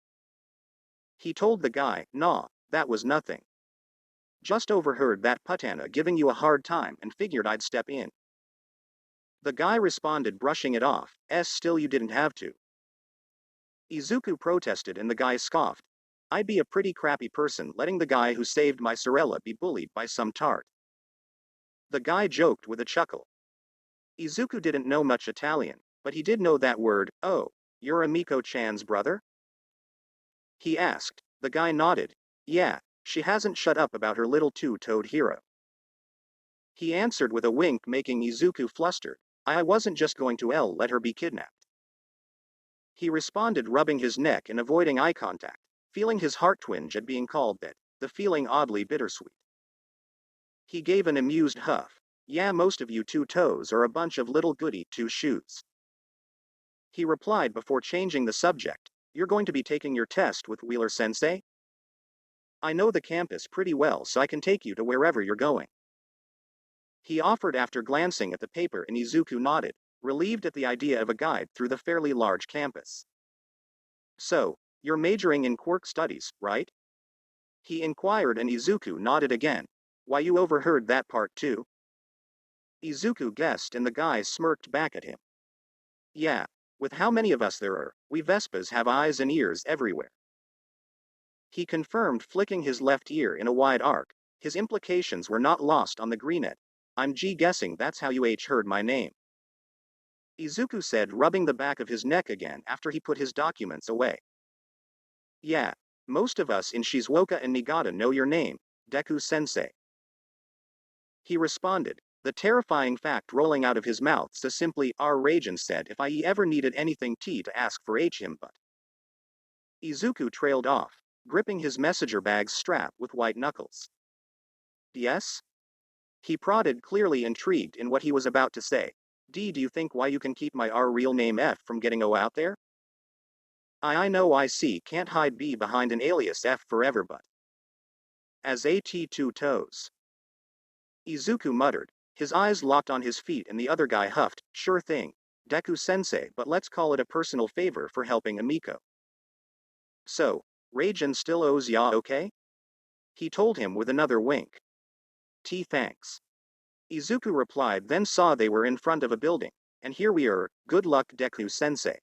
S1: He told the guy, "Nah, that was nothing. Just overheard that putana giving you a hard time and figured I'd step in." The guy responded, brushing it off, "Still you didn't have to." Izuku protested and the guy scoffed. "I'd be a pretty crappy person letting the guy who saved my Sorella be bullied by some tart." The guy joked with a chuckle. Izuku didn't know much Italian, but he did know that word. "Oh, you're Amiko-chan's brother?" he asked. The guy nodded. "Yeah, she hasn't shut up about her little two-toed hero," he answered with a wink, making Izuku flustered. "I wasn't just going to let her be kidnapped," he responded, rubbing his neck and avoiding eye contact, feeling his heart twinge at being called that, the feeling oddly bittersweet. He gave an amused huff. "Yeah, most of you two-toes are a bunch of little goody two-shoes," he replied before changing the subject. "You're going to be taking your test with Wheeler-sensei? I know the campus pretty well so I can take you to wherever you're going," he offered after glancing at the paper, and Izuku nodded, relieved at the idea of a guide through the fairly large campus. "So, you're majoring in quirk studies, right?" he inquired, and Izuku nodded again. "Why, you overheard that part too?" Izuku guessed, and the guy smirked back at him. "Yeah, with how many of us there are, we Vespas have eyes and ears everywhere," he confirmed, flicking his left ear in a wide arc. His implications were not lost on the greenette. "I'm guessing that's how you heard my name," Izuku said, rubbing the back of his neck again after he put his documents away. "Yeah, most of us in Shizuoka and Niigata know your name, Deku-sensei," he responded, the terrifying fact rolling out of his mouth so simply. "Our Rajan said if I ever needed anything to ask for him, but..." Izuku trailed off, gripping his messenger bag's strap with white knuckles. "Yes?" he prodded, clearly intrigued in what he was about to say. Do you think why you can keep my real name from getting out there?" I know I see can't hide B behind an alias F forever, but..." "As two toes," Izuku muttered, his eyes locked on his feet, and the other guy huffed. "Sure thing, Deku-sensei, but let's call it a personal favor for helping Amiko." "So, Rajan still owes ya, okay?" he told him with another wink. Thanks. Izuku replied, then saw they were in front of a building. And here we are, good luck Deku sensei.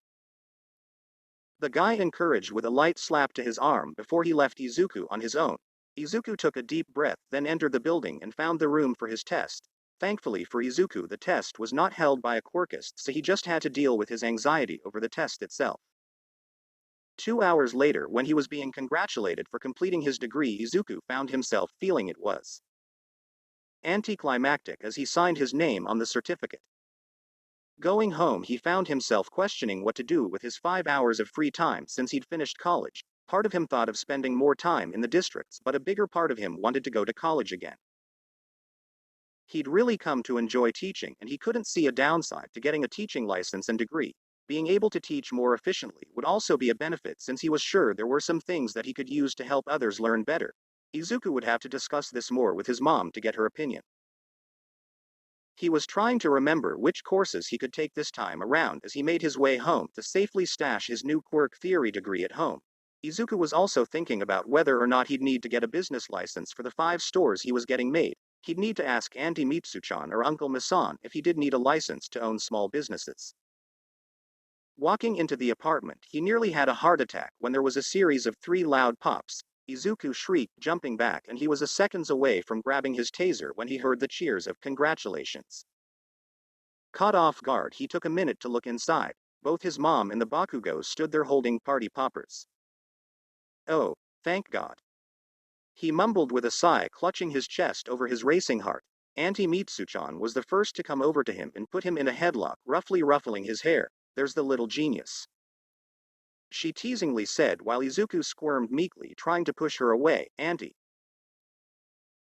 S1: The guy encouraged with a light slap to his arm before he left Izuku on his own. Izuku took a deep breath, then entered the building and found the room for his test. Thankfully for Izuku, the test was not held by a quirkist, so he just had to deal with his anxiety over the test itself. 2 hours later, when he was being congratulated for completing his degree, Izuku found himself feeling it was anticlimactic as he signed his name on the certificate. Going home, he found himself questioning what to do with his 5 hours of free time since he'd finished college. Part of him thought of spending more time in the districts, but a bigger part of him wanted to go to college again. He'd really come to enjoy teaching, and he couldn't see a downside to getting a teaching license and degree. Being able to teach more efficiently would also be a benefit since he was sure there were some things that he could use to help others learn better. Izuku would have to discuss this more with his mom to get her opinion. He was trying to remember which courses he could take this time around as he made his way home to safely stash his new quirk theory degree at home. Izuku was also thinking about whether or not he'd need to get a business license for the 5 stores he was getting made. He'd need to ask Auntie Mitsu-chan or Uncle Misan if he did need a license to own small businesses. Walking into the apartment, he nearly had a heart attack when there was a series of 3 loud pops. Izuku shrieked, jumping back, and he was a seconds away from grabbing his taser when he heard the cheers of congratulations. Caught off guard, he took a minute to look inside. Both his mom and the Bakugos stood there holding party poppers. Oh, thank God. He mumbled with a sigh, clutching his chest over his racing heart. Auntie Mitsu-chan was the first to come over to him and put him in a headlock, roughly ruffling his hair. There's the little genius, she teasingly said while Izuku squirmed meekly, trying to push her away. Auntie.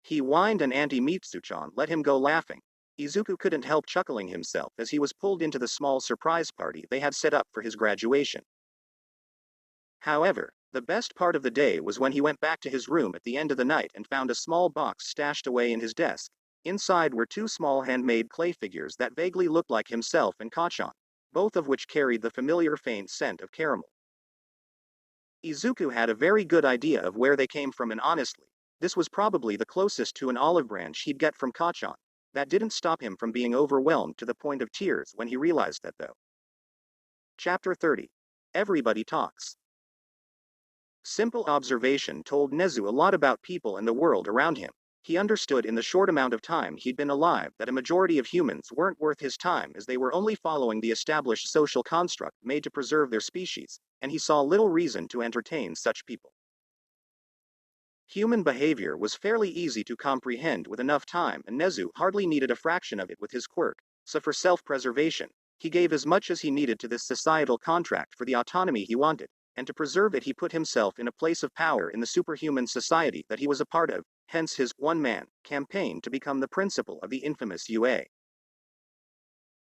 S1: He whined and Auntie Mitsu-chan let him go, laughing. Izuku couldn't help chuckling himself as he was pulled into the small surprise party they had set up for his graduation. However, the best part of the day was when he went back to his room at the end of the night and found a small box stashed away in his desk. Inside were 2 small handmade clay figures that vaguely looked like himself and Kachan, both of which carried the familiar faint scent of caramel. Izuku had a very good idea of where they came from, and honestly, this was probably the closest to an olive branch he'd get from Kachan. That didn't stop him from being overwhelmed to the point of tears when he realized that, though. Chapter 30. Everybody talks. Simple observation told Nezu a lot about people and the world around him. He understood in the short amount of time he'd been alive that a majority of humans weren't worth his time, as they were only following the established social construct made to preserve their species, and he saw little reason to entertain such people. Human behavior was fairly easy to comprehend with enough time, and Nezu hardly needed a fraction of it with his quirk, so for self-preservation, he gave as much as he needed to this societal contract for the autonomy he wanted, and to preserve it he put himself in a place of power in the superhuman society that he was a part of, hence his one-man campaign to become the principal of the infamous UA.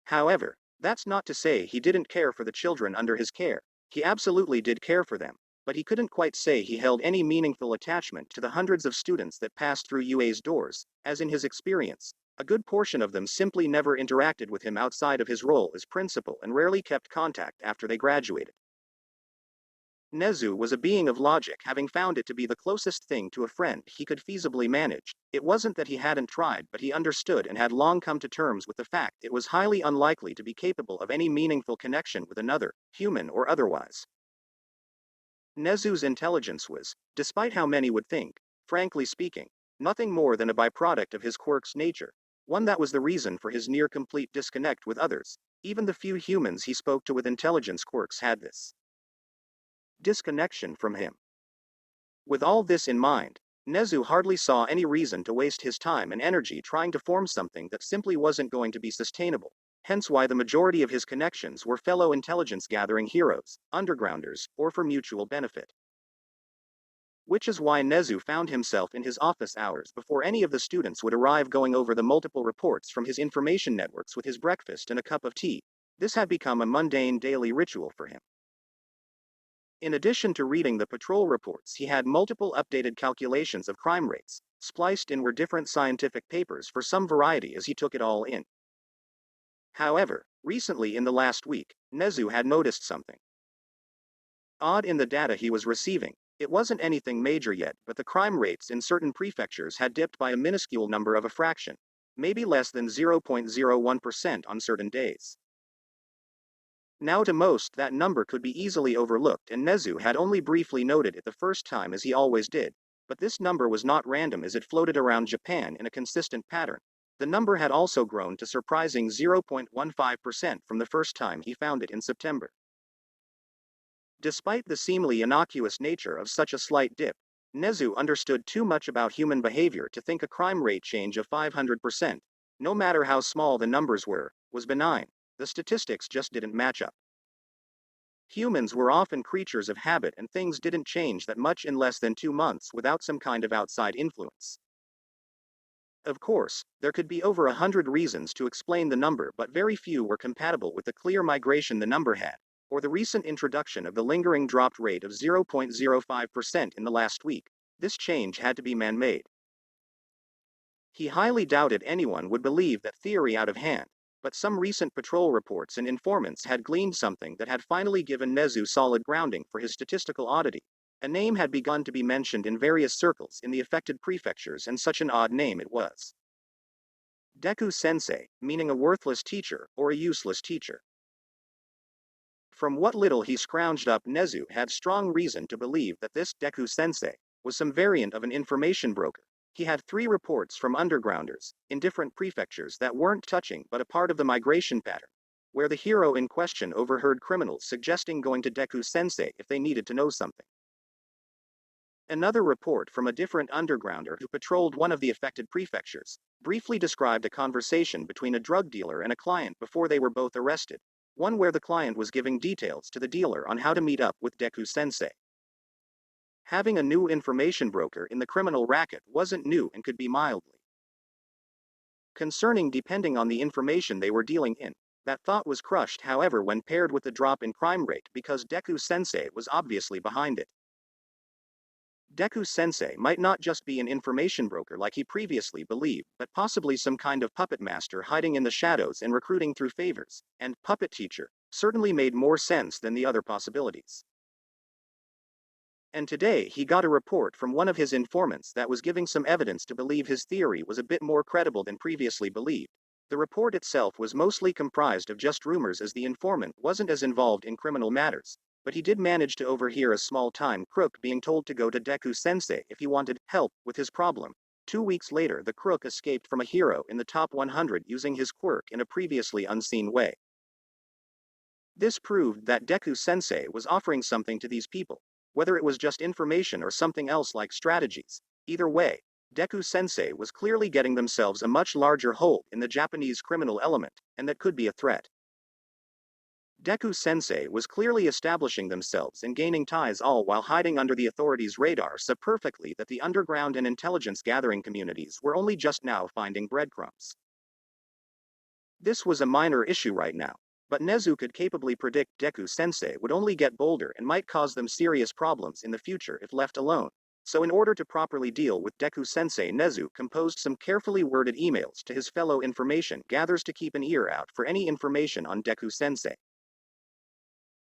S1: However, that's not to say he didn't care for the children under his care. He absolutely did care for them, but he couldn't quite say he held any meaningful attachment to the hundreds of students that passed through UA's doors, as in his experience, a good portion of them simply never interacted with him outside of his role as principal and rarely kept contact after they graduated. Nezu was a being of logic, having found it to be the closest thing to a friend he could feasibly manage. It wasn't that he hadn't tried, but he understood and had long come to terms with the fact it was highly unlikely to be capable of any meaningful connection with another, human or otherwise. Nezu's intelligence was, despite how many would think, frankly speaking, nothing more than a byproduct of his quirk's nature, one that was the reason for his near-complete disconnect with others. Even the few humans he spoke to with intelligence quirks had this disconnection from him. With all this in mind, Nezu hardly saw any reason to waste his time and energy trying to form something that simply wasn't going to be sustainable, hence why the majority of his connections were fellow intelligence-gathering heroes, undergrounders, or for mutual benefit. Which is why Nezu found himself in his office hours before any of the students would arrive, going over the multiple reports from his information networks with his breakfast and a cup of tea. This had become a mundane daily ritual for him. In addition to reading the patrol reports, he had multiple updated calculations of crime rates. Spliced in were different scientific papers for some variety as he took it all in. However, recently in the last week, Nezu had noticed something odd in the data he was receiving. It wasn't anything major yet, but the crime rates in certain prefectures had dipped by a minuscule number of a fraction, maybe less than 0.01% on certain days. Now to most, that number could be easily overlooked, and Nezu had only briefly noted it the first time, as he always did. But this number was not random, as it floated around Japan in a consistent pattern. The number had also grown to surprising 0.15% from the first time he found it in September. Despite the seemingly innocuous nature of such a slight dip, Nezu understood too much about human behavior to think a crime rate change of 500%, no matter how small the numbers were, was benign. The statistics just didn't match up. Humans were often creatures of habit, and things didn't change that much in less than 2 months without some kind of outside influence. Of course, there could be over 100 reasons to explain the number, but very few were compatible with the clear migration the number had, or the recent introduction of the lingering dropped rate of 0.05% in the last week. This change had to be man-made. He highly doubted anyone would believe that theory out of hand, but some recent patrol reports and informants had gleaned something that had finally given Nezu solid grounding for his statistical oddity. A name had begun to be mentioned in various circles in the affected prefectures, and such an odd name it was. Deku Sensei, meaning a worthless teacher, or a useless teacher. From what little he scrounged up, Nezu had strong reason to believe that this Deku Sensei was some variant of an information broker. He had 3 reports from undergrounders, in different prefectures, that weren't touching but a part of the migration pattern, where the hero in question overheard criminals suggesting going to Deku Sensei if they needed to know something. Another report from a different undergrounder who patrolled one of the affected prefectures briefly described a conversation between a drug dealer and a client before they were both arrested, one where the client was giving details to the dealer on how to meet up with Deku Sensei. Having a new information broker in the criminal racket wasn't new and could be mildly concerning depending on the information they were dealing in. That thought was crushed, however, when paired with the drop in crime rate, because Deku Sensei was obviously behind it. Deku Sensei might not just be an information broker like he previously believed, but possibly some kind of puppet master hiding in the shadows and recruiting through favors, and puppet teacher certainly made more sense than the other possibilities. And today he got a report from one of his informants that was giving some evidence to believe his theory was a bit more credible than previously believed. The report itself was mostly comprised of just rumors, as the informant wasn't as involved in criminal matters, but he did manage to overhear a small-time crook being told to go to Deku Sensei if he wanted help with his problem. 2 weeks later, the crook escaped from a hero in the top 100 using his quirk in a previously unseen way. This proved that Deku Sensei was offering something to these people, whether it was just information or something else like strategies. Either way, Deku Sensei was clearly getting themselves a much larger hold in the Japanese criminal element, and that could be a threat. Deku Sensei was clearly establishing themselves and gaining ties, all while hiding under the authorities' radar so perfectly that the underground and intelligence gathering communities were only just now finding breadcrumbs. This was a minor issue right now, but Nezu could capably predict Deku Sensei would only get bolder and might cause them serious problems in the future if left alone. So in order to properly deal with Deku Sensei, Nezu composed some carefully worded emails to his fellow information gatherers to keep an ear out for any information on Deku Sensei.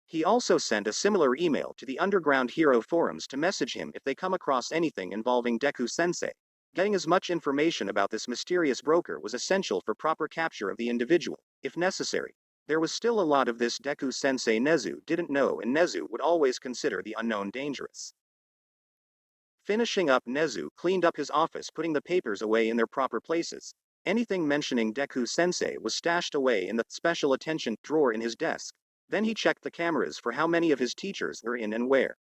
S1: He also sent a similar email to the underground hero forums to message him if they come across anything involving Deku Sensei. Getting as much information about this mysterious broker was essential for proper capture of the individual, if necessary. There was still a lot of this Deku Sensei Nezu didn't know, and Nezu would always consider the unknown dangerous. Finishing up, Nezu cleaned up his office, putting the papers away in their proper places. Anything mentioning Deku Sensei was stashed away in the special attention drawer in his desk. Then he checked the cameras for how many of his teachers were in and where.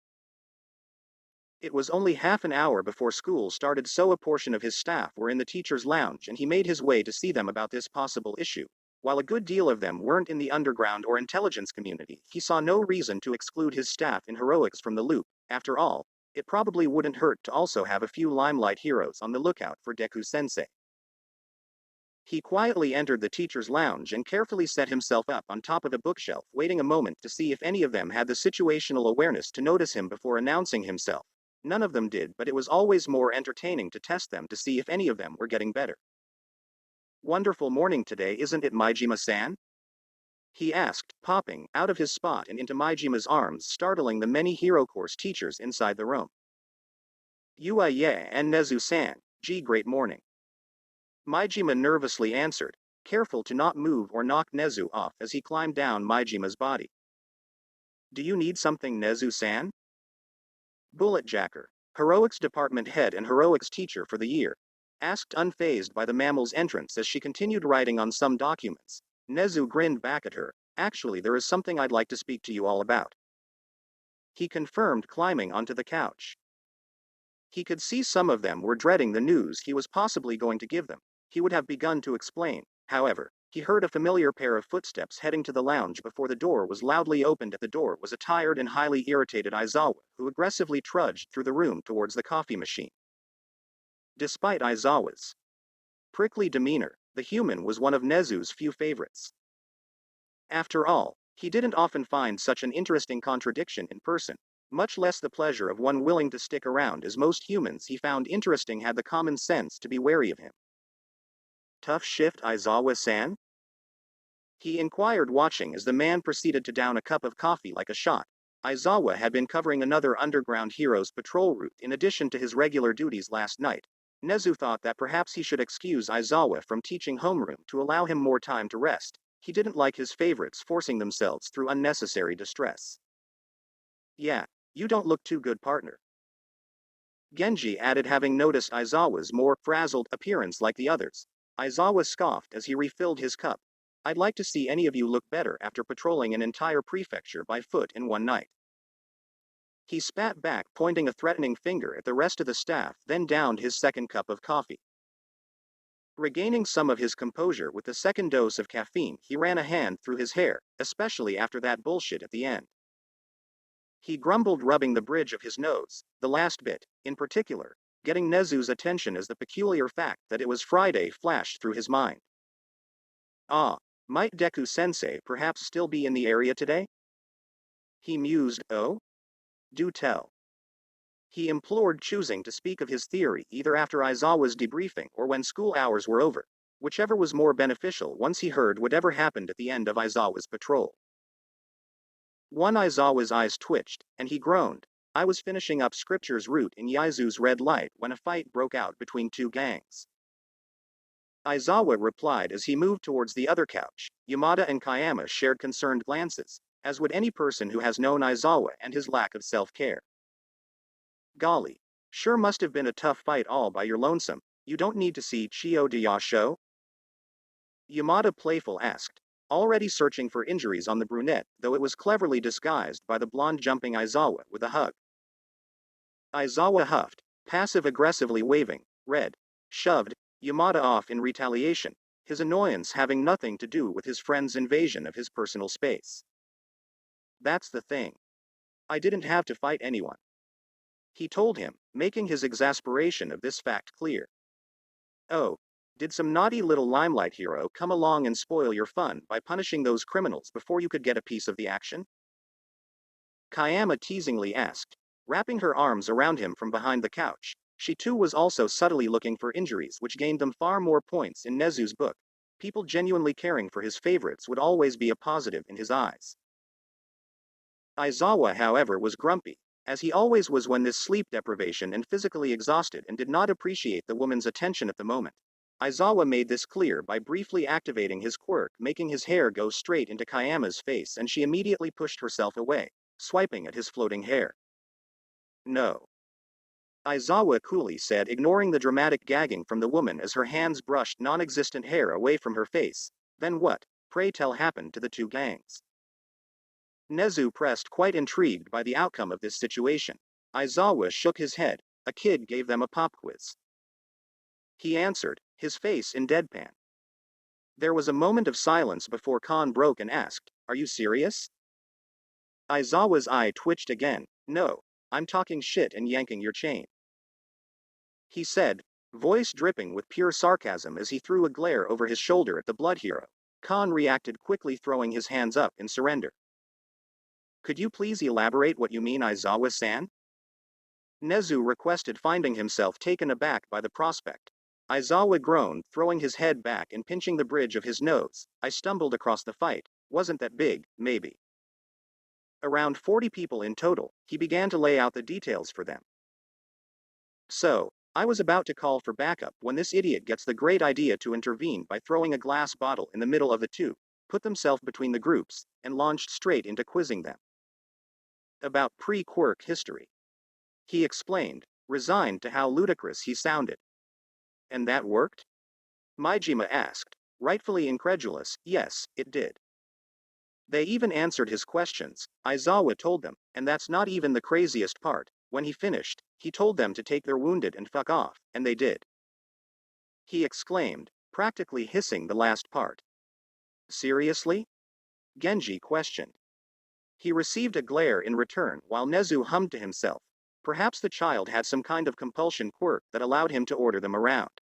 S1: It was only half an hour before school started, so a portion of his staff were in the teacher's lounge, and he made his way to see them about this possible issue. While a good deal of them weren't in the underground or intelligence community, he saw no reason to exclude his staff in heroics from the loop. After all, it probably wouldn't hurt to also have a few limelight heroes on the lookout for Deku Sensei. He quietly entered the teacher's lounge and carefully set himself up on top of a bookshelf, waiting a moment to see if any of them had the situational awareness to notice him before announcing himself. None of them did, but it was always more entertaining to test them to see if any of them were getting better. Wonderful morning today, isn't it, Maijima-san? he asked, popping out of his spot and into Maijima's arms, startling the many hero course teachers inside the room. Yua ye and Nezu-san, great morning. Maijima nervously answered, careful to not move or knock Nezu off as he climbed down Maijima's body. Do you need something, Nezu-san? Bulletjacker, Heroics Department head and Heroics teacher for the year, asked unfazed by the mammal's entrance as she continued writing on some documents. Nezu grinned back at her. Actually, there is something I'd like to speak to you all about. He confirmed, climbing onto the couch. He could see some of them were dreading the news he was possibly going to give them. He would have begun to explain. However, he heard a familiar pair of footsteps heading to the lounge before the door was loudly opened. At the door was a tired and highly irritated Aizawa, who aggressively trudged through the room towards the coffee machine. Despite Aizawa's prickly demeanor, the human was one of Nezu's few favorites. After all, he didn't often find such an interesting contradiction in person, much less the pleasure of one willing to stick around, as most humans he found interesting had the common sense to be wary of him. Tough shift, Aizawa-san? He inquired, watching as the man proceeded to down a cup of coffee like a shot. Aizawa had been covering another underground hero's patrol route in addition to his regular duties last night. Nezu thought that perhaps he should excuse Aizawa from teaching homeroom to allow him more time to rest. He didn't like his favorites forcing themselves through unnecessary distress. Yeah, you don't look too good, partner. Genji added, having noticed Aizawa's more frazzled appearance like the others. Aizawa scoffed as he refilled his cup. I'd like to see any of you look better after patrolling an entire prefecture by foot in one night. He spat back, pointing a threatening finger at the rest of the staff, then downed his second cup of coffee. Regaining some of his composure with the second dose of caffeine, he ran a hand through his hair, especially after that bullshit at the end. He grumbled, rubbing the bridge of his nose, the last bit, in particular, getting Nezu's attention as the peculiar fact that it was Friday flashed through his mind. Ah, might Deku Sensei perhaps still be in the area today? He mused. Oh? Do tell. He implored, choosing to speak of his theory either after Aizawa's debriefing or when school hours were over, whichever was more beneficial once he heard whatever happened at the end of Aizawa's patrol. One Aizawa's eyes twitched, and he groaned. I was finishing up Scripture's route in Yaizu's red light when a fight broke out between two gangs. Aizawa replied as he moved towards the other couch. Yamada and Kayama shared concerned glances, as would any person who has known Aizawa and his lack of self-care. Golly, sure must have been a tough fight all by your lonesome. You don't need to see Chio de Ya show? Yamada playful asked, already searching for injuries on the brunette, though it was cleverly disguised by the blonde jumping Aizawa with a hug. Aizawa huffed, passive-aggressively waving, red, shoved Yamada off in retaliation, his annoyance having nothing to do with his friend's invasion of his personal space. That's the thing. I didn't have to fight anyone, he told him, making his exasperation of this fact clear. Oh, did some naughty little limelight hero come along and spoil your fun by punishing those criminals before you could get a piece of the action? Kayama teasingly asked, wrapping her arms around him from behind the couch. She too was also subtly looking for injuries, which gained them far more points in Nezu's book. People genuinely caring for his favorites would always be a positive in his eyes. Aizawa, however, was grumpy, as he always was when this sleep deprivation and physically exhausted, and did not appreciate the woman's attention at the moment. Aizawa made this clear by briefly activating his quirk, making his hair go straight into Kayama's face, and she immediately pushed herself away, swiping at his floating hair. No. Aizawa coolly said, ignoring the dramatic gagging from the woman as her hands brushed non-existent hair away from her face. Then what, pray tell, happened to the two gangs? Nezu pressed, quite intrigued by the outcome of this situation. Aizawa shook his head. A kid gave them a pop quiz. He answered, his face in deadpan. There was a moment of silence before Khan broke and asked, are you serious? Aizawa's eye twitched again. No, I'm talking shit and yanking your chain, he said, voice dripping with pure sarcasm as he threw a glare over his shoulder at the blood hero. Khan reacted quickly, throwing his hands up in surrender. Could you please elaborate what you mean, Aizawa-san? Nezu requested, finding himself taken aback by the prospect. Aizawa groaned, throwing his head back and pinching the bridge of his nose. I stumbled across the fight, wasn't that big, maybe. Around 40 people in total, he began to lay out the details for them. So, I was about to call for backup when this idiot gets the great idea to intervene by throwing a glass bottle in the middle of the two, put themselves between the groups, and launched straight into quizzing them about pre-quirk history. He explained, resigned to how ludicrous he sounded. And that worked? Maijima asked, rightfully incredulous. Yes, it did. They even answered his questions, Aizawa told them, and that's not even the craziest part. When he finished, he told them to take their wounded and fuck off, and they did. He exclaimed, practically hissing the last part. Seriously? Genji questioned. He received a glare in return while Nezu hummed to himself. Perhaps the child had some kind of compulsion quirk that allowed him to order them around.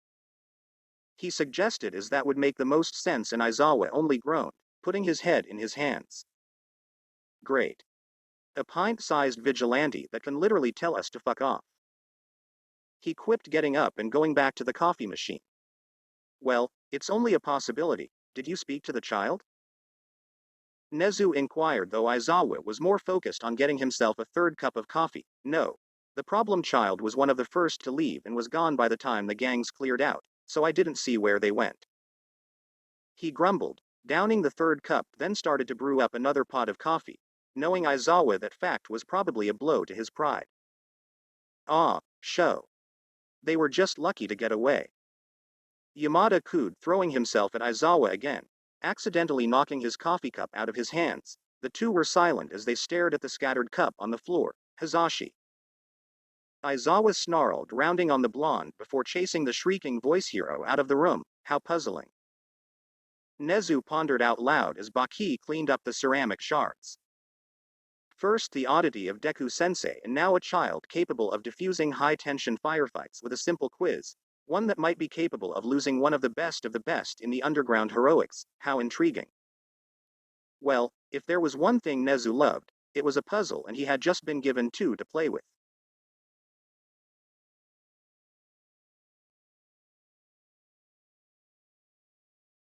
S1: He suggested as that would make the most sense, and Aizawa only groaned, putting his head in his hands. Great. A pint-sized vigilante that can literally tell us to fuck off. He quipped, getting up and going back to the coffee machine. Well, it's only a possibility. Did you speak to the child? Nezu inquired, though Aizawa was more focused on getting himself a third cup of coffee. No. The problem child was one of the first to leave and was gone by the time the gangs cleared out, so I didn't see where they went. He grumbled, downing the third cup, then started to brew up another pot of coffee, knowing Aizawa that fact was probably a blow to his pride. Show. They were just lucky to get away. Yamada cooed, throwing himself at Aizawa again, accidentally knocking his coffee cup out of his hands. The two were silent as they stared at the scattered cup on the floor. Hazashi. Aizawa snarled, rounding on the blonde before chasing the shrieking voice hero out of the room. How puzzling. Nezu pondered out loud as Baki cleaned up the ceramic shards. First the oddity of Deku Sensei, and now a child capable of diffusing high-tension firefights with a simple quiz. One that might be capable of losing one of the best in the underground heroics. How intriguing. Well, if there was one thing Nezu loved, it was a puzzle, and he had just been given two to play with.